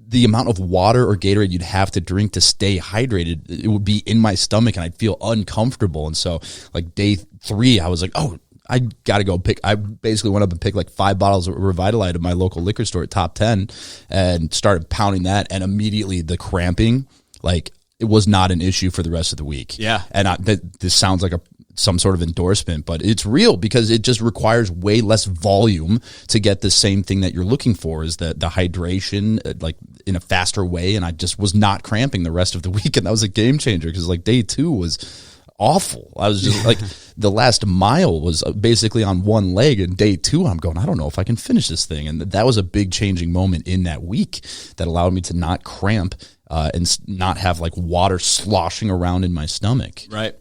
the amount of water or Gatorade you'd have to drink to stay hydrated, it would be in my stomach, and I'd feel uncomfortable. And so, like, day 3, I was like, oh, I got to go pick. I basically went up and picked like 5 bottles of Revitalyte at my local liquor store at Top 10 and started pounding that. And immediately the cramping, like, it was not an issue for the rest of the week. Yeah. And this sounds like some sort of endorsement, but it's real, because it just requires way less volume to get the same thing that you're looking for, is the hydration, like, in a faster way. And I just was not cramping the rest of the week. And that was a game changer, because like day 2 was awful. I was just like, the last mile was basically on one leg, and day 2, I'm going, I don't know if I can finish this thing. And that was a big changing moment in that week that allowed me to not cramp and not have like water sloshing around in my stomach. Right.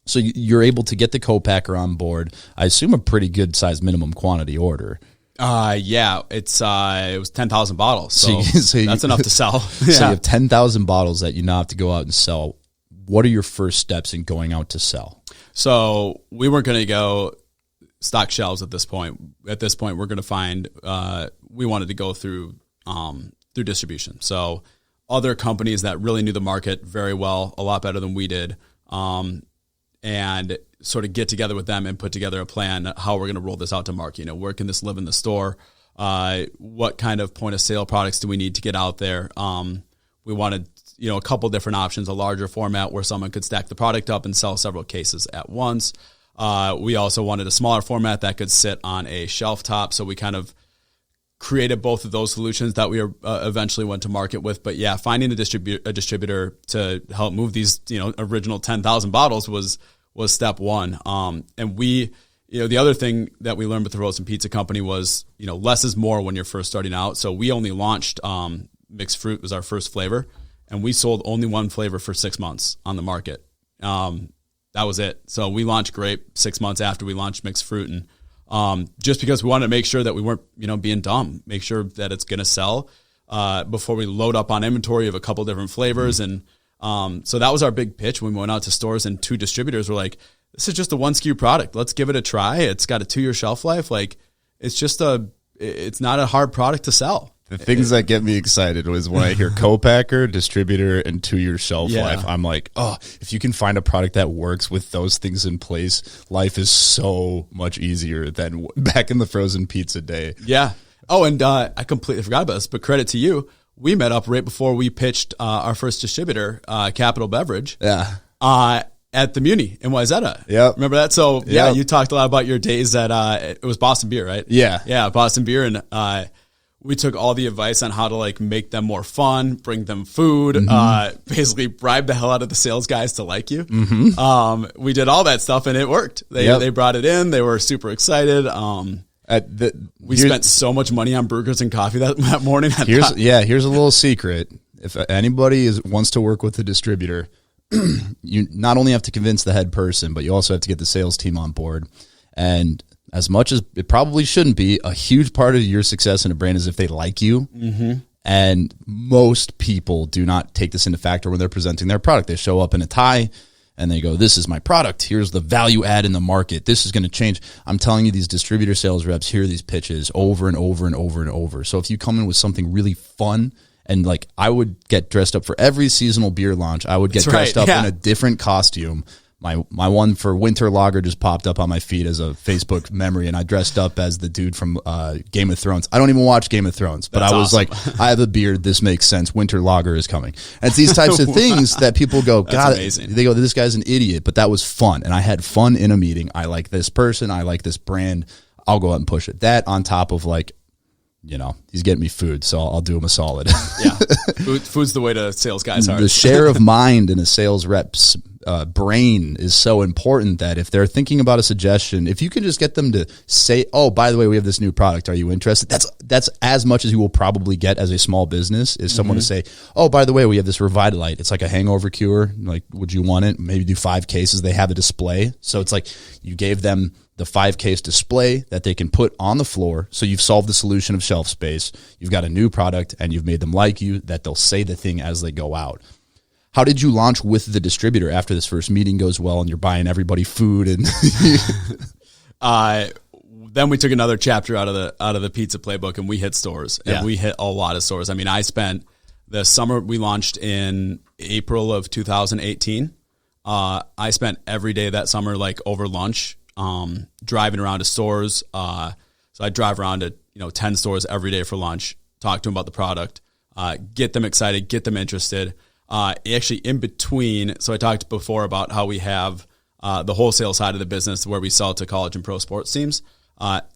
So you're able to get the co-packer on board. I assume a pretty good size minimum quantity order. Yeah, it was 10,000 bottles. So, that's enough to sell. So you have 10,000 bottles that you now have to go out and sell. What are your first steps in going out to sell? So we weren't going to go stock shelves at this point. At this point, we're going to find, we wanted to go through distribution. So other companies that really knew the market very well, a lot better than we did, and sort of get together with them and put together a plan how we're going to roll this out to market. You know, where can this live in the store? What kind of point of sale products do we need to get out there? We wanted, a couple different options, a larger format where someone could stack the product up and sell several cases at once. We also wanted a smaller format that could sit on a shelf top. So we kind of created both of those solutions that we eventually went to market with. But yeah, finding a distributor to help move these, original 10,000 bottles was step one. And we, the other thing that we learned with the Roast and Pizza Company was, less is more when you're first starting out. So we only launched mixed fruit was our first flavor, and we sold only one flavor for 6 months on the market. That was it. So we launched grape 6 months after we launched mixed fruit, and just because we wanted to make sure that we weren't, being dumb, make sure that it's going to sell before we load up on inventory of a couple different flavors. And so that was our big pitch when we went out to stores, and 2 distributors were like, this is just a 1 SKU product. Let's give it a try. It's got a 2-year shelf life. Like, it's not a hard product to sell. The things that get me excited was when I hear co-packer, distributor, and 2-year shelf life. I'm like, oh, if you can find a product that works with those things in place, life is so much easier than back in the frozen pizza day. Yeah. Oh, and I completely forgot about this, but credit to you. We met up right before we pitched our first distributor, Capital Beverage. Yeah. At the Muni in Wayzata. Yep. Remember that? So yeah, you talked a lot about your days at, it was Boston Beer, right? Yeah. Yeah, Boston Beer. And we took all the advice on how to like make them more fun, bring them food, basically bribe the hell out of the sales guys to like you. We did all that stuff and it worked. They brought it in. They were super excited. We spent so much money on burgers and coffee that morning. Here's a little secret. If anybody wants to work with a distributor, you not only have to convince the head person, but you also have to get the sales team on board. And as much as it probably shouldn't be, a huge part of your success in a brand is if they like you. And most people do not take this into factor when they're presenting their product. They show up in a tie and they go, this is my product. Here's the value add in the market. This is going to change. I'm telling you, these distributor sales reps hear these pitches over and over and over and over. So if you come in with something really fun, and like I would get dressed up for every seasonal beer launch, I would get dressed up in a different costume. My one for winter lager just popped up on my feed as a Facebook memory, and I dressed up as the dude from Game of Thrones. I don't even watch Game of Thrones, but I was awesome. Like, I have a beard. This makes sense. Winter lager is coming. And it's these types of things that people go, God, they go, this guy's an idiot, but that was fun. And I had fun in a meeting. I like this person. I like this brand. I'll go out and push it. That on top of like, he's getting me food, so I'll do him a solid. Yeah. Food's the way to sales guys' hearts. The share of mind in a sales rep's brain is so important that if they're thinking about a suggestion, if you can just get them to say, oh, by the way, we have this new product. Are you interested? That's as much as you will probably get as a small business is someone to say, oh, by the way, we have this Revitalyte. It's like a hangover cure. Like, would you want it? Maybe do 5 cases. They have a display. So it's like you gave them the 5-case display that they can put on the floor. So you've solved the solution of shelf space. You've got a new product and you've made them like you, that they'll say the thing as they go out. How did you launch with the distributor after this first meeting goes well and you're buying everybody food? And then we took another chapter out of the pizza playbook and we hit stores and we hit a lot of stores. I mean, I spent the summer, we launched in April of 2018. I spent every day that summer, like over lunch, driving around to stores. So I drive around to, 10 stores every day for lunch, talk to them about the product, get them excited, get them interested. Actually in between, so I talked before about how we have the wholesale side of the business where we sell to college and pro sports teams.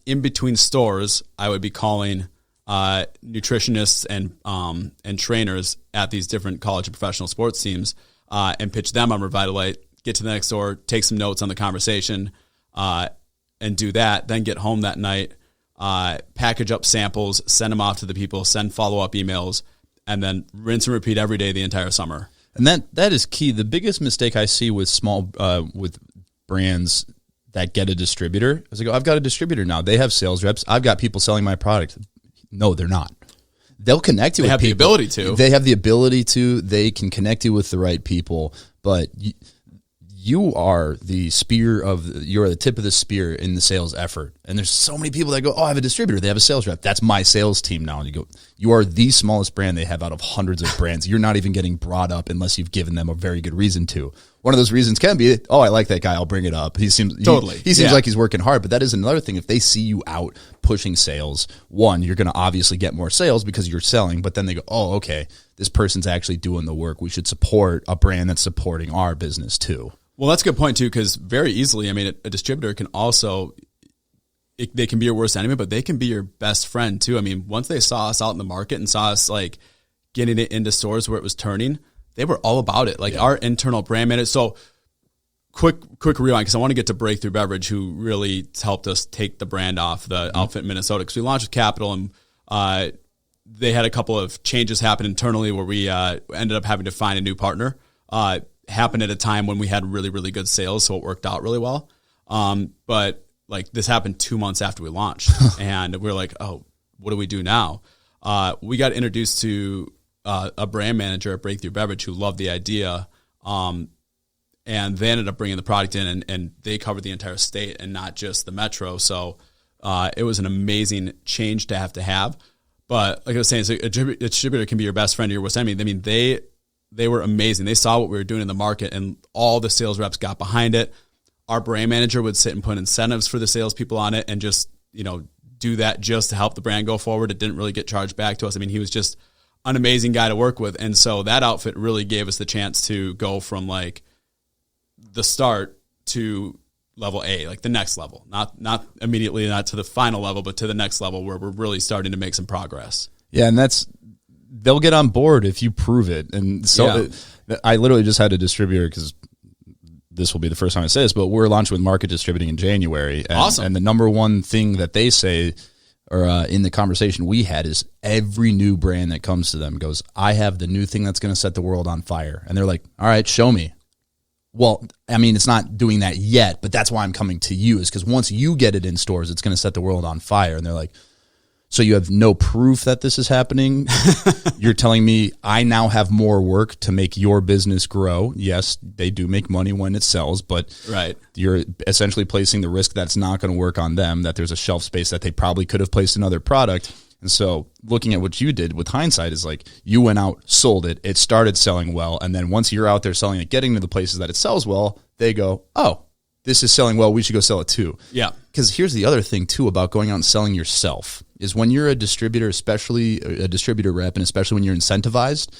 In between stores, I would be calling nutritionists and trainers at these different college and professional sports teams and pitch them on Revitalyte, get to the next door, take some notes on the conversation, and do that. Then get home that night, package up samples, send them off to the people, send follow-up emails, and then rinse and repeat every day the entire summer. And that is key. The biggest mistake I see with with brands that get a distributor is they go, I've got a distributor now. They have sales reps. I've got people selling my product. No, they're not. They'll connect you with people. They have the ability to. They have the ability to. They can connect you with the right people, but you are the you're the tip of the spear in the sales effort. And there's so many people that go, oh, I have a distributor. They have a sales rep. That's my sales team now. And you go, you are the smallest brand they have out of hundreds of brands. You're not even getting brought up unless you've given them a very good reason to. One of those reasons can be, oh, I like that guy. I'll bring it up. He seems like he's working hard, but that is another thing. If they see you out pushing sales, one, you're going to obviously get more sales because you're selling, but then they go, oh, okay, this person's actually doing the work. We should support a brand that's supporting our business too. Well, that's a good point too, because very easily, I mean, a distributor can also, they can be your worst enemy, but they can be your best friend too. I mean, once they saw us out in the market and saw us like getting it into stores where it was turning, they were all about it. Like our internal brand manager. So quick rewind, because I want to get to Breakthrough Beverage, who really helped us take the brand off the outfit in Minnesota, because we launched with Capital, and they had a couple of changes happen internally where we ended up having to find a new partner. Happened at a time when we had really, really good sales, so it worked out really well. But like this happened 2 months after we launched, and we were like, oh, what do we do now? We got introduced to a brand manager at Breakthrough Beverage who loved the idea, and they ended up bringing the product in, and they covered the entire state and not just the metro. So it was an amazing change to have. But like I was saying, a distributor can be your best friend or your worst enemy. I mean, they were amazing. They saw what we were doing in the market, and all the sales reps got behind it. Our brand manager would sit and put incentives for the salespeople on it and just, do that just to help the brand go forward. It didn't really get charged back to us. I mean, he was just an amazing guy to work with. And so that outfit really gave us the chance to go from like the start to level A, like the next level, not immediately, not to the final level, but to the next level where we're really starting to make some progress. Yeah. And they'll get on board if you prove it. And so I literally just had a distributor, because this will be the first time I say this, but we're launching with market distributing in January. And, awesome. And the number one thing that they say, or in the conversation we had, is every new brand that comes to them goes, I have the new thing that's going to set the world on fire. And they're like, all right, show me. Well, I mean, it's not doing that yet, but that's why I'm coming to you, is because once you get it in stores, it's going to set the world on fire. And they're like, so you have no proof that this is happening? You're telling me I now have more work to make your business grow. Yes, they do make money when it sells, but right. You're essentially placing the risk that's not going to work on them, that there's a shelf space that they probably could have placed another product. And so looking at what you did with hindsight is like, you went out, sold it, it started selling well, and then once you're out there selling it, getting to the places that it sells well, they go, oh, this is selling well, we should go sell it too. Yeah. Because here's the other thing too about going out and selling yourself, is when you're a distributor, especially a distributor rep, and especially when you're incentivized,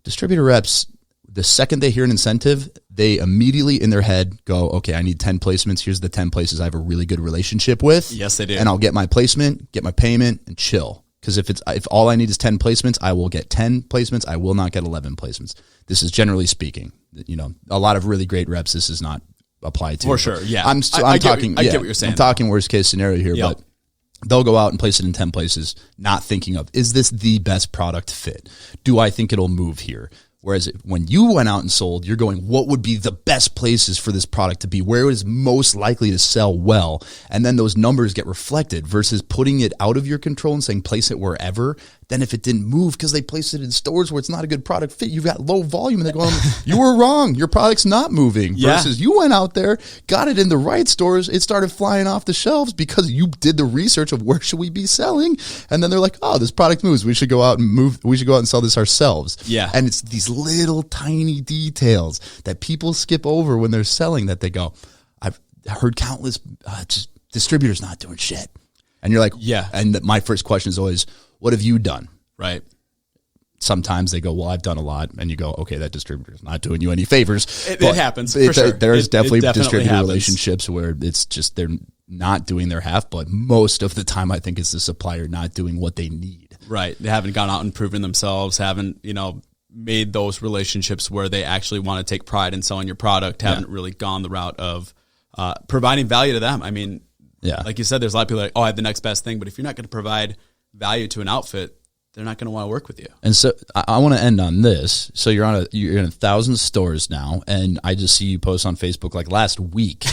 distributor reps, the second they hear an incentive, they immediately in their head go, okay, I need 10 placements. Here's the 10 places I have a really good relationship with. Yes, they do. And I'll get my placement, get my payment, and chill. Because if all I need is 10 placements, I will get 10 placements. I will not get 11 placements. This is generally speaking. A lot of really great reps, this is not applied to. For sure, yeah. I get what you're saying. I'm talking worst case scenario here, yep. But they'll go out and place it in 10 places, not thinking of, is this the best product fit? Do I think it'll move here? Whereas when you went out and sold, you're going, what would be the best places for this product to be? Where it is most likely to sell well? And then those numbers get reflected versus putting it out of your control and saying place it wherever. Then if it didn't move because they placed it in stores where it's not a good product fit, you've got low volume and they're going, you were wrong. Your product's not moving. Yeah. Versus you went out there, got it in the right stores. It started flying off the shelves because you did the research of where should we be selling. And then they're like, oh, this product moves. We should go out and move. We should go out and sell this ourselves. Yeah. And it's these little tiny details that people skip over when they're selling that they go, I've heard countless distributors not doing shit. And you're like, yeah. And my first question is always, what have you done? Right. Sometimes they go, well, I've done a lot. And you go, okay, that distributor's not doing you any favors. It happens, for sure. There's definitely distributor happens. relationships where it's just they're not doing their half. But most of the time, I think it's the supplier not doing what they need. Right. They haven't gone out and proven themselves, haven't, made those relationships where they actually want to take pride in selling your product, haven't really gone the route of providing value to them. I mean, like you said, there's a lot of people like, oh, I have the next best thing. But if you're not going to provide value to an outfit, they're not going to want to work with you. And so I want to end on this. So you're in 1,000 stores now, and I just see you post on Facebook like last week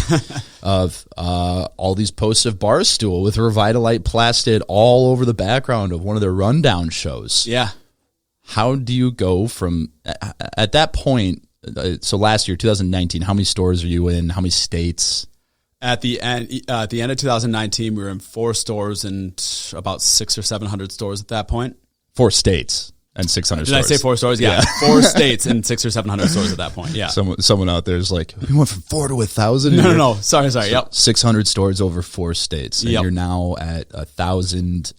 of all these posts of Barstool with Revitalyte plastered all over the background of one of their rundown shows. Yeah. How do you go from at that point? So last year, 2019, how many stores are you in? How many states? At the end of 2019, we were in 4 stores and about 600 or 700 stores at that point. 4 states and 600 stores. Did I say 4 stores? Yeah. 4 states and 600 or 700 stores at that point. Yeah. Someone out there is like, we went from 4 to 1,000. No. Sorry. Yep. 600 stores over 4 states. And yep. You're now at 1,000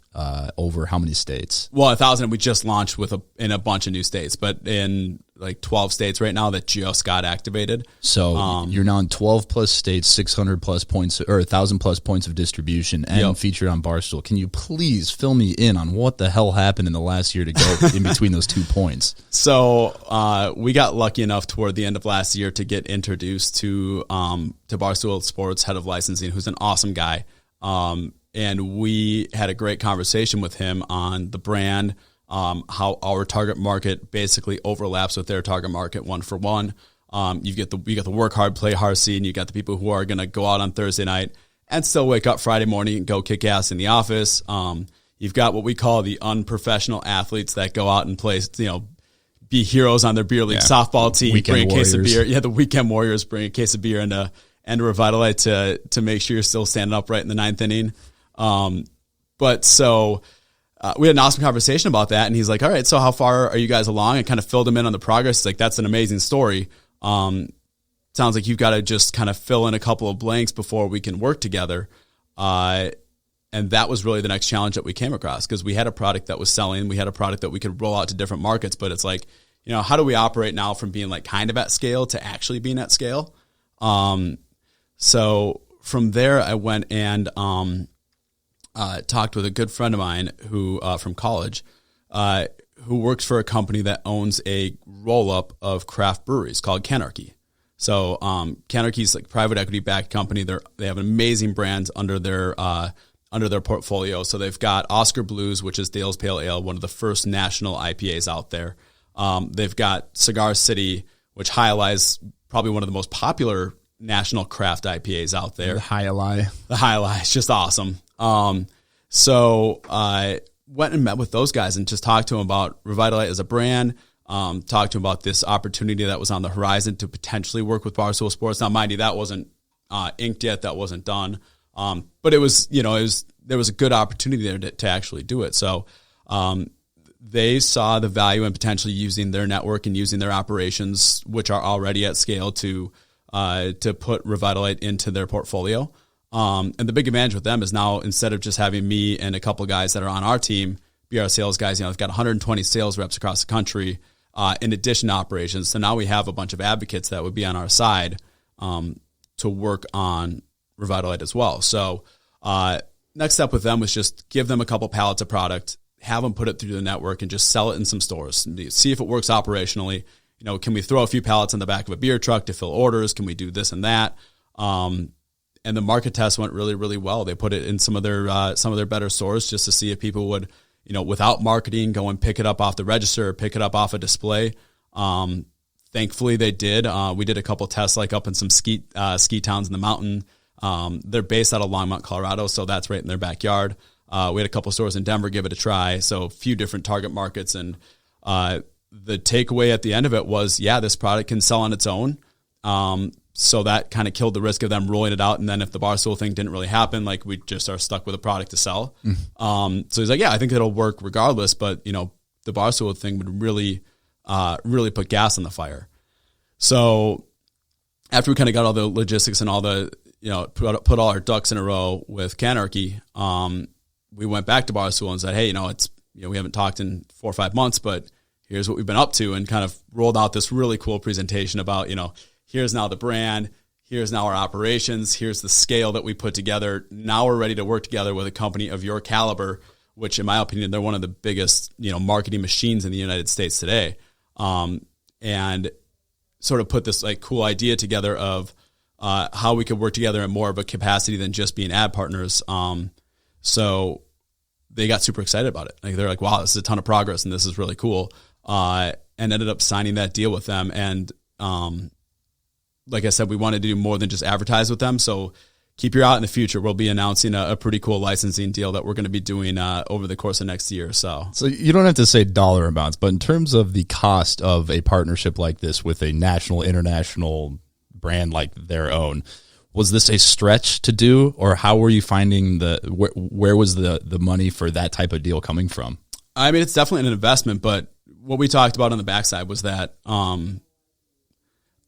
over how many states? Well, 1,000 we just launched in a bunch of new states, but in like 12 states right now that just got activated. So you're now in 12 plus states, 600 plus points or 1,000 plus points of distribution and featured on Barstool. Can you please fill me in on what the hell happened in the last year to go in between those 2 points? So we got lucky enough toward the end of last year to get introduced to Barstool Sports head of licensing, who's an awesome guy. And we had a great conversation with him on the brand, how our target market basically overlaps with their target market 1 for 1. You get the work hard, play hard scene. You got the people who are going to go out on Thursday night and still wake up Friday morning and go kick ass in the office. You've got what we call the unprofessional athletes that go out and play, be heroes on their beer league softball team, weekend bring a case of warriors. beer. Yeah, the weekend warriors bring a case of beer and a Revitalyte to make sure you're still standing upright in the 9th inning. We had an awesome conversation about that, and he's like, all right, so how far are you guys along? I kind of filled him in on the progress. He's like, that's an amazing story. Sounds like you've got to just kind of fill in a couple of blanks before we can work together. And that was really the next challenge that we came across, because we had a product that was selling. We had a product that we could roll out to different markets, but it's like, how do we operate now from being like kind of at scale to actually being at scale? So from there, I went and talked with a good friend of mine who from college, who works for a company that owns a roll-up of craft breweries called Canarchy. So Canarchy is like a private equity-backed company. They have amazing brands under their portfolio. So they've got Oscar Blues, which is Dale's Pale Ale, one of the first national IPAs out there. They've got Cigar City, which highlights probably one of the most popular national craft IPAs out there. The High-Lie. The High-Lie is just awesome. So I went and met with those guys and just talked to them about Revitalyte as a brand, talked to them about this opportunity that was on the horizon to potentially work with Barstool Sports. Now, mind you, that wasn't inked yet. That wasn't done. But it was, there was a good opportunity there to actually do it. So they saw the value in potentially using their network and using their operations, which are already at scale, to put Revitalyte into their portfolio. And the big advantage with them is now, instead of just having me and a couple guys that are on our team be our sales guys, they've got 120 sales reps across the country, in addition to operations. So now we have a bunch of advocates that would be on our side to work on Revitalyte as well. So next step with them was just give them a couple pallets of product, have them put it through the network, and just sell it in some stores. See if it works operationally. Can we throw a few pallets in the back of a beer truck to fill orders? Can we do this and that? And the market test went really, really well. They put it in some of their better stores just to see if people would, without marketing, go and pick it up off the register or pick it up off a display. Thankfully, they did. We did a couple tests, like up in some ski towns in the mountain. They're based out of Longmont, Colorado, so that's right in their backyard. We had a couple stores in Denver give it a try, so a few different target markets. And the takeaway at the end of it was, this product can sell on its own. So that kind of killed the risk of them rolling it out. And then if the Barstool thing didn't really happen, like, we just are stuck with a product to sell. So he's like, I think it'll work regardless. But, the Barstool thing would really put gas on the fire. So after we kind of got all the logistics and all the, put all our ducks in a row with Canarchy, we went back to Barstool and said, hey, we haven't talked in 4 or 5 months, but here's what we've been up to, and kind of rolled out this really cool presentation about, here's now the brand, here's now our operations, here's the scale that we put together. Now we're ready to work together with a company of your caliber, which in my opinion, they're one of the biggest, marketing machines in the United States today. and sort of put this like cool idea together of how we could work together in more of a capacity than just being ad partners. So they got super excited about it. Like they're like, wow, this is a ton of progress and this is really cool. And ended up signing that deal with them. And like I said, we wanted to do more than just advertise with them. So keep your eye out in the future. We'll be announcing a pretty cool licensing deal that we're going to be doing over the course of next year. So you don't have to say dollar amounts, but in terms of the cost of a partnership like this with a national, international brand like their own, was this a stretch to do, or how were you finding where was the money for that type of deal coming from? I mean, it's definitely an investment, but what we talked about on the backside was that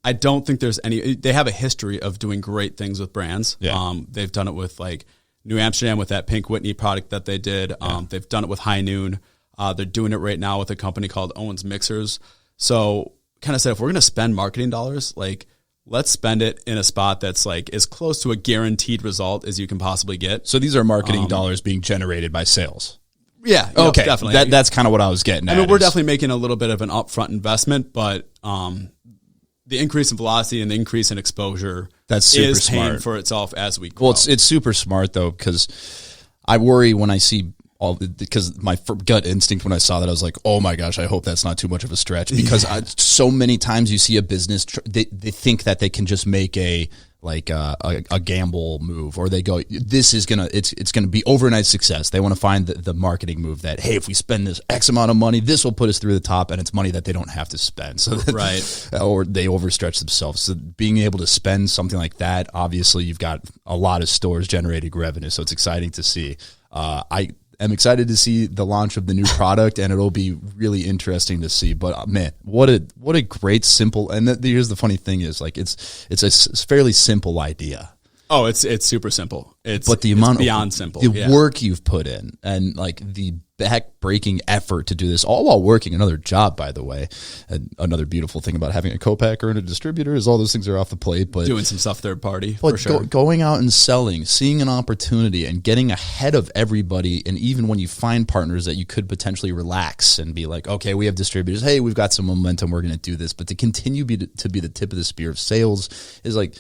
I don't think there's they have a history of doing great things with brands. Yeah. They've done it with like New Amsterdam with that Pink Whitney product that they did. They've done it with High Noon. They're doing it right now with a company called Owens Mixers. So kind of said, if we're going to spend marketing dollars, like let's spend it in a spot that's like as close to a guaranteed result as you can possibly get. So these are marketing dollars being generated by sales. Yeah. Okay. Definitely. That's kind of what I was getting at. I mean, we're definitely making a little bit of an upfront investment, but the increase in velocity and the increase in exposure that's super is paying smart for itself as we grow. Well, it's super smart though, because I worry when I see because my gut instinct when I saw that, I was like, oh my gosh, I hope that's not too much of a stretch, because so many times you see a business, they think that they can just make a gamble move, or they go, this is gonna it's gonna be overnight success. They want to find the marketing move that, hey, if we spend this X amount of money, this will put us through the top, and it's money that they don't have to spend. So right, or they overstretch themselves. So being able to spend something like that, obviously you've got a lot of stores generating revenue, so it's exciting to see. I'm excited to see the launch of the new product, and it'll be really interesting to see. But man, what a great simple. And here's the funny thing is, like, it's a fairly simple idea. Oh, it's super simple. But the amount beyond of simple, the work you've put in, and like the back-breaking effort to do this, all while working another job, by the way. And another beautiful thing about having a co-packer and a distributor is all those things are off the plate. But doing some stuff third party, but for sure. Going out and selling, seeing an opportunity, and getting ahead of everybody. And even when you find partners that you could potentially relax and be like, okay, we have distributors. Hey, we've got some momentum. We're going to do this. But to continue to be the tip of the spear of sales is like,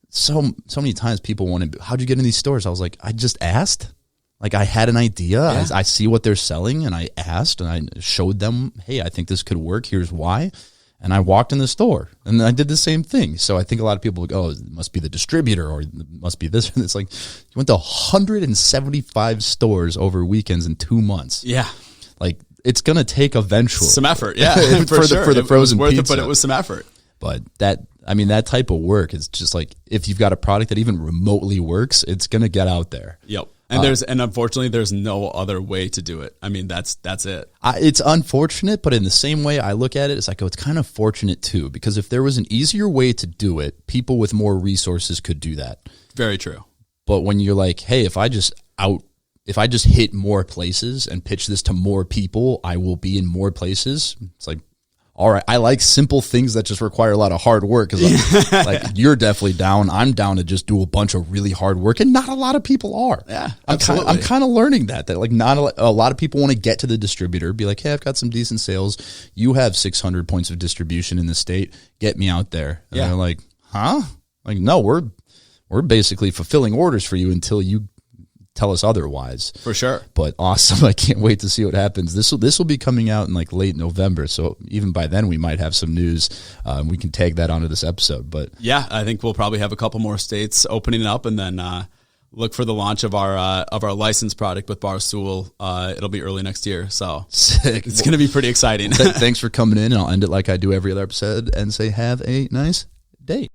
so many times people want to, how'd you get in these stores? I was like, I just asked. Like, I had an idea. Yeah. I see what they're selling, and I asked, and I showed them, hey, I think this could work. Here's why. And I walked in the store, and I did the same thing. So I think a lot of people go, oh, it must be the distributor, or it must be this. And it's like, you went to 175 stores over weekends in 2 months. Yeah. Like, it's going to take eventually. Some effort, yeah, for the frozen worth pizza. It, but it was some effort. But that type of work is just like, if you've got a product that even remotely works, it's going to get out there. Yep. And unfortunately, there's no other way to do it. I mean, that's it. It's unfortunate, but in the same way I look at it, it's like, it's kind of fortunate too, because if there was an easier way to do it, people with more resources could do that. Very true. But when you're like, hey, if I just hit more places and pitch this to more people, I will be in more places. It's like, all right, I like simple things that just require a lot of hard work. Because like you're definitely down. I'm down to just do a bunch of really hard work, and not a lot of people are. Yeah, absolutely. I'm kind of learning that like not a lot of people want to get to the distributor, be like, hey, I've got some decent sales. You have 600 points of distribution in the state. Get me out there. And they're like, huh? Like, no, we're basically fulfilling orders for you until you tell us otherwise. For sure. But awesome. I can't wait to see what happens. This will be coming out in like late November, so even by then we might have some news. We can tag that onto this episode. But yeah, I think we'll probably have a couple more states opening up, and then look for the launch of our licensed product with Barstool. It'll be early next year, so sick. It's going to be pretty exciting. Thanks for coming in, and I'll end it like I do every other episode and say have a nice day.